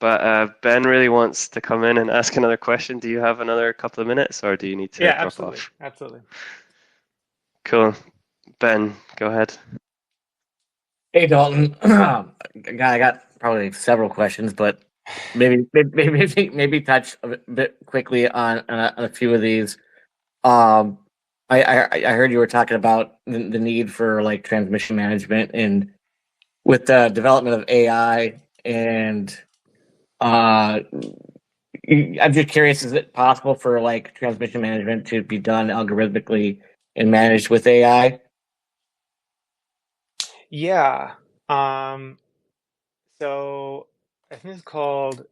but Ben really wants to come in and ask another question. Do you have another couple of minutes, or do you need to Yeah, drop absolutely, off? absolutely. Cool. Ben, go ahead. Hey Dalton, I got probably several questions, but maybe touch a bit quickly on a few of these. Um, I heard you were talking about the need for like transmission management and with the development of AI and I'm just curious, is it possible for like transmission management to be done algorithmically and managed with AI? Yeah. Um, so I think it's called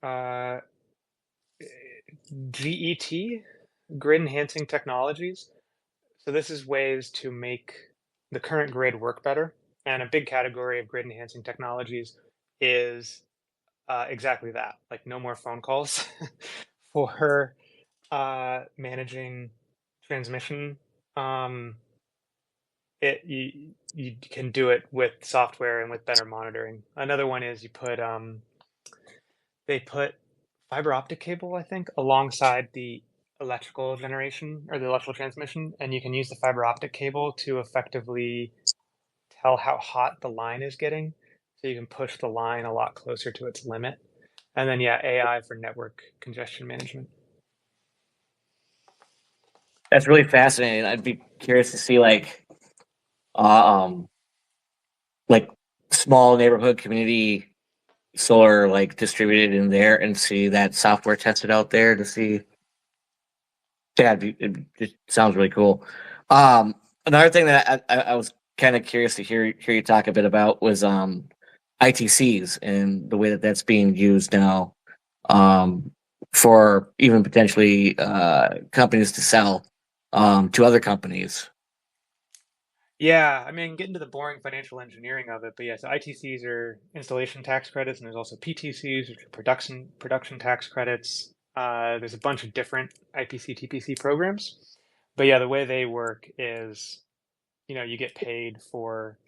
uh, GET, Grid Enhancing Technologies. So this is ways to make the current grid work better. And a big category of grid enhancing technologies is exactly that, like no more phone calls for managing transmission. You can do it with software and with better monitoring. Another one is you put they put fiber optic cable, I think, alongside the electrical generation or the electrical transmission, and you can use the fiber optic cable to effectively tell how hot the line is getting. So you can push the line a lot closer to its limit. And then, yeah, AI for network congestion management. That's really fascinating. I'd be curious to see um, like small neighborhood community solar like distributed in there and see that software tested out there to see. Yeah, it just sounds really cool. Another thing that I was kind of curious to hear you talk a bit about was ITCs and the way that that's being used now um, for even potentially companies to sell to other companies. Yeah, I mean, get into the boring financial engineering of it, but yes, ITCs are installation tax credits, and there's also PTCs, which are production tax credits. There's a bunch of different IPC TPC programs, but yeah, the way they work is, you get paid for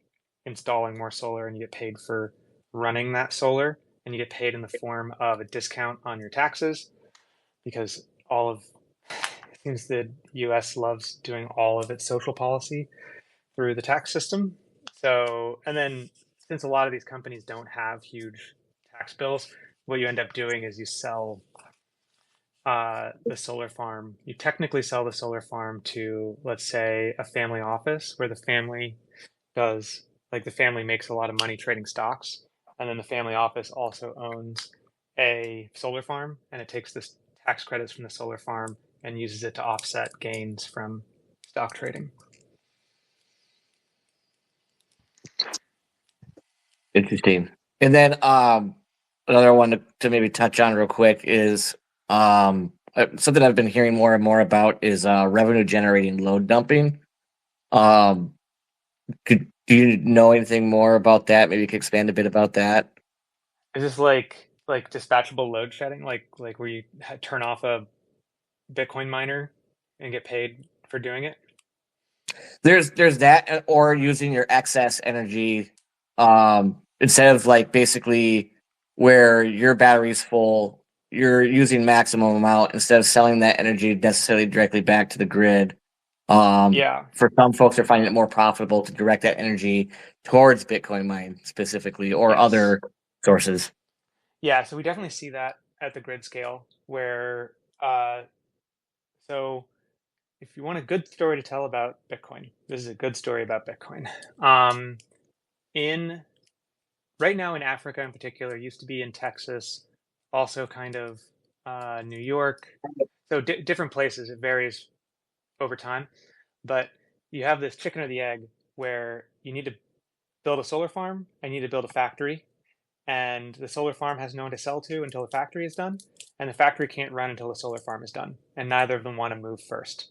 installing more solar, and you get paid for running that solar, and you get paid in the form of a discount on your taxes because it seems the U.S. loves doing all of its social policy through the tax system. So, and then since a lot of these companies don't have huge tax bills, what you end up doing is you sell the solar farm. You technically sell the solar farm to, let's say, a family office where the family does, like, the family makes a lot of money trading stocks. And then the family office also owns a solar farm, and it takes the tax credits from the solar farm and uses it to offset gains from stock trading. Interesting. And then another one to maybe touch on real quick is something I've been hearing more and more about is revenue generating load dumping. Um, do you know anything more about that? Maybe you could expand a bit about that. Is this like dispatchable load shedding, like where you turn off a Bitcoin miner and get paid for doing it? There's that, or using your excess energy instead of like basically where your battery's full, you're using maximum amount instead of selling that energy necessarily directly back to the grid. Yeah, For some folks, they're finding it more profitable to direct that energy towards Bitcoin mine specifically or yes. other sources. Yeah, so we definitely see that at the grid scale where uh so if you want a good story to tell about Bitcoin, this is a good story about Bitcoin. Um in right now in Africa in particular, used to be in Texas, also kind of New York. So different places, it varies over time. But you have this chicken or the egg where you need to build a solar farm and you need to build a factory. And the solar farm has no one to sell to until the factory is done. And the factory can't run until the solar farm is done. And neither of them want to move first.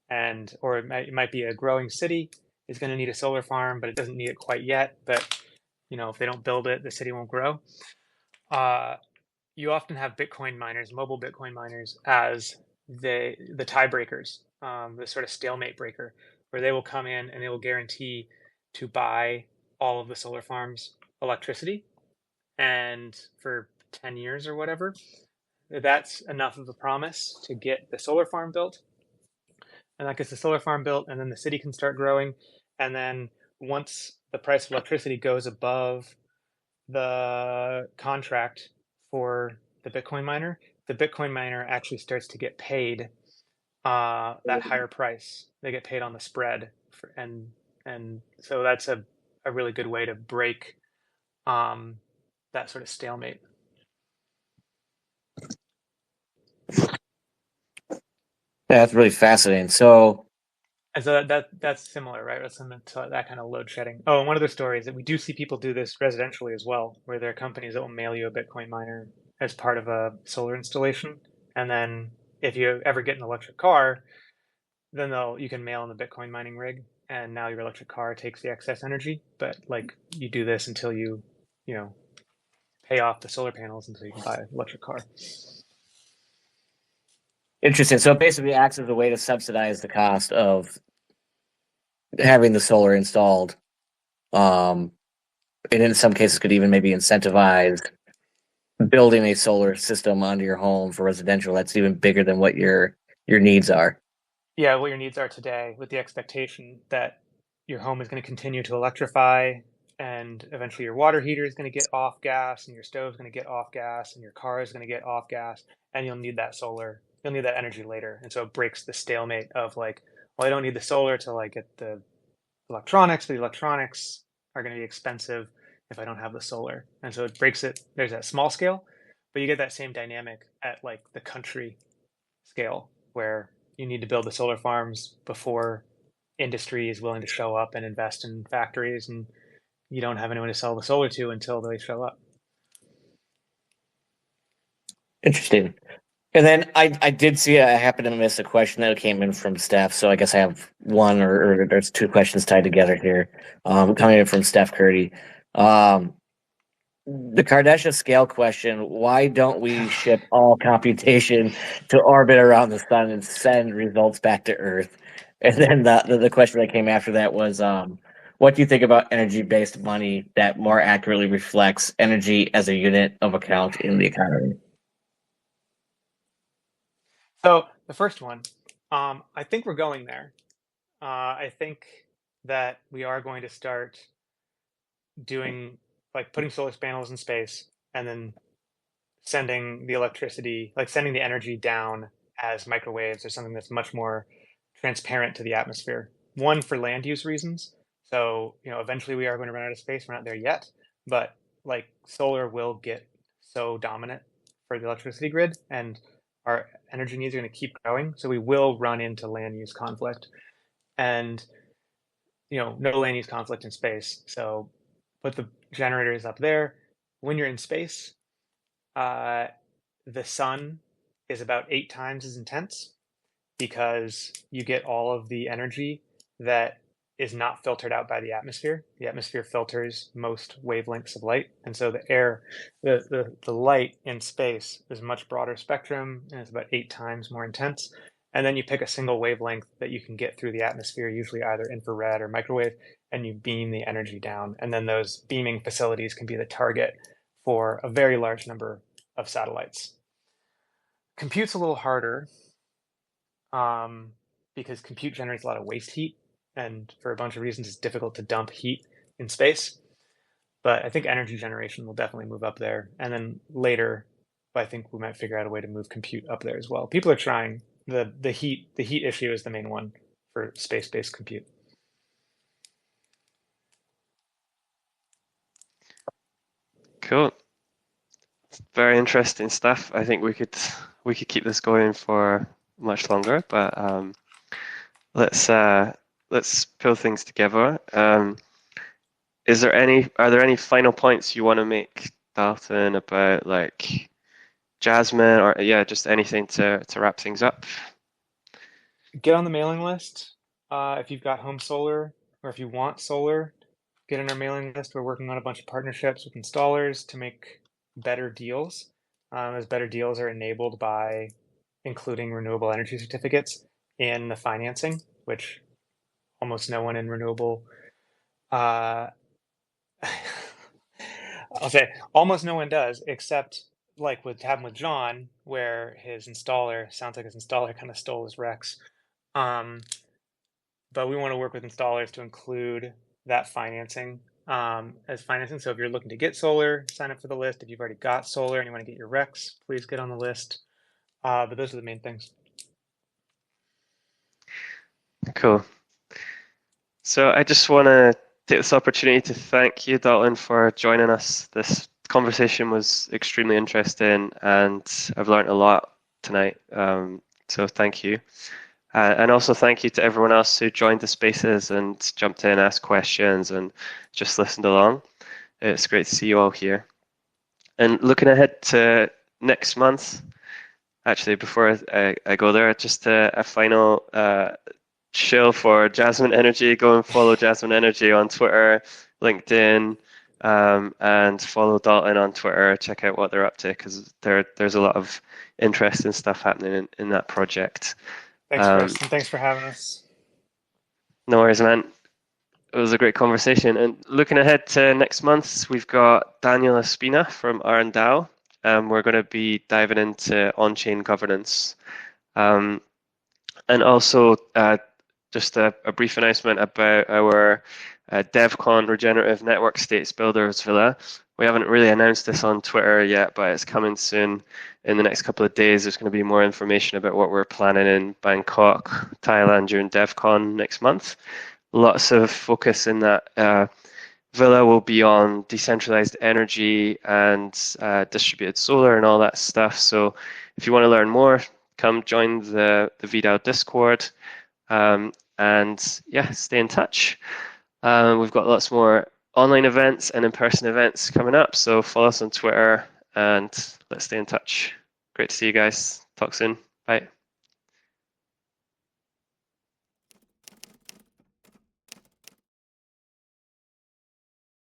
And or it might be a growing city is going to need a solar farm, but it doesn't need it quite yet. But if they don't build it, the city won't grow. Uh, you often have Bitcoin miners, mobile Bitcoin miners, as the tiebreakers, the sort of stalemate breaker, where they will come in and they will guarantee to buy all of the solar farms' electricity, and for 10 years or whatever, that's enough of a promise to get the solar farm built, and that gets the solar farm built, and then the city can start growing, and then once the price of electricity goes above the contract for the Bitcoin miner actually starts to get paid that higher price. They get paid on the spread, and so that's a really good way to break that sort of stalemate. Yeah, that's really fascinating. So, And so that's similar, right? That's similar to that kind of load shedding. Oh, and one other story is that we do see people do this residentially as well, where there are companies that will mail you a Bitcoin miner as part of a solar installation, and then if you ever get an electric car, then you can mail in the Bitcoin mining rig, and now your electric car takes the excess energy. But like you do this until you know, pay off the solar panels until you can buy an electric car. Interesting. So it basically acts as a way to subsidize the cost of having the solar installed. And in some cases could even maybe incentivize building a solar system onto your home for residential that's even bigger than what your needs are. Yeah, what your needs are today, with the expectation that your home is going to continue to electrify, and eventually your water heater is going to get off gas, and your stove is going to get off gas, and your car is going to get off gas, and you'll need that solar. You'll need that energy later, and so it breaks the stalemate of like, well, I don't need the solar to like get the electronics, but the electronics are going to be expensive if I don't have the solar, and so it breaks it. There's that small scale, but you get that same dynamic at like the country scale where you need to build the solar farms before industry is willing to show up and invest in factories, and you don't have anyone to sell the solar to until they show up. Interesting. And then I did see, I happened to miss a question that came in from Steph. So I guess I have one or there's two questions tied together here. Coming in from Steph Curdy. The Kardashian scale question, why don't we ship all computation to orbit around the sun and send results back to Earth? And then the question that came after that was, what do you think about energy-based money that more accurately reflects energy as a unit of account in the economy? So the first one, I think we're going there. I think that we are going to start doing like putting solar panels in space and then sending the electricity, like sending the energy down as microwaves or something that's much more transparent to the atmosphere. One, for land use reasons. So, eventually we are going to run out of space. We're not there yet, but like solar will get so dominant for the electricity grid, and our energy needs are going to keep growing. So we will run into land use conflict, and no land use conflict in space. So put the generators up there. When you're in space, the sun is about 8 times as intense because you get all of the energy that is not filtered out by the atmosphere. The atmosphere filters most wavelengths of light, and so the light in space is much broader spectrum, and it's about 8 times more intense. And then you pick a single wavelength that you can get through the atmosphere, usually either infrared or microwave, and you beam the energy down. And then those beaming facilities can be the target for a very large number of satellites. Compute's a little harder because compute generates a lot of waste heat, and for a bunch of reasons, it's difficult to dump heat in space. But I think energy generation will definitely move up there. And then later, I think we might figure out a way to move compute up there as well. People are trying. The heat issue is the main one for space-based compute. Cool. Very interesting stuff. I think we could keep this going for much longer, but let's pull things together. Are there any final points you want to make, Dalton, about like Jasmine, or just anything to wrap things up? Get on the mailing list if you've got home solar, or if you want solar, get on our mailing list. We're working on a bunch of partnerships with installers to make better deals. As better deals are enabled by including renewable energy certificates in the financing, which almost no one in renewable I'll say almost no one does, except like what happened with John, where his installer sounds like his installer kind of stole his Rex. But we want to work with installers to include that financing as financing. So if you're looking to get solar, sign up for the list. If you've already got solar and you want to get your Rex, please get on the list. But those are the main things. Cool. So I just want to take this opportunity to thank you, Dalton, for joining us. This conversation was extremely interesting, and I've learned a lot tonight. So thank you. And also thank you to everyone else who joined the spaces and jumped in, asked questions, and just listened along. It's great to see you all here. And looking ahead to next month, actually, before I go there, just a final shill for Jasmine Energy. Go and follow Jasmine Energy on Twitter, LinkedIn, and follow Dalton on Twitter. Check out what they're up to because there's a lot of interesting stuff happening in that project. Thanks, Chris, and thanks for having us. No worries, man. It was a great conversation. And looking ahead to next month, we've got Daniel Espina from DAO. We're going to be diving into on-chain governance. And also, just a brief announcement about our DevCon Regenerative Network States Builders Villa. We haven't really announced this on Twitter yet, but it's coming soon. In the next couple of days, there's going to be more information about what we're planning in Bangkok, Thailand during DevCon next month. Lots of focus in that villa will be on decentralized energy and distributed solar and all that stuff. So if you want to learn more, come join the VDAO Discord. And yeah, stay in touch. We've got lots more online events and in-person events coming up. So follow us on Twitter and let's stay in touch. Great to see you guys. Talk soon. Bye.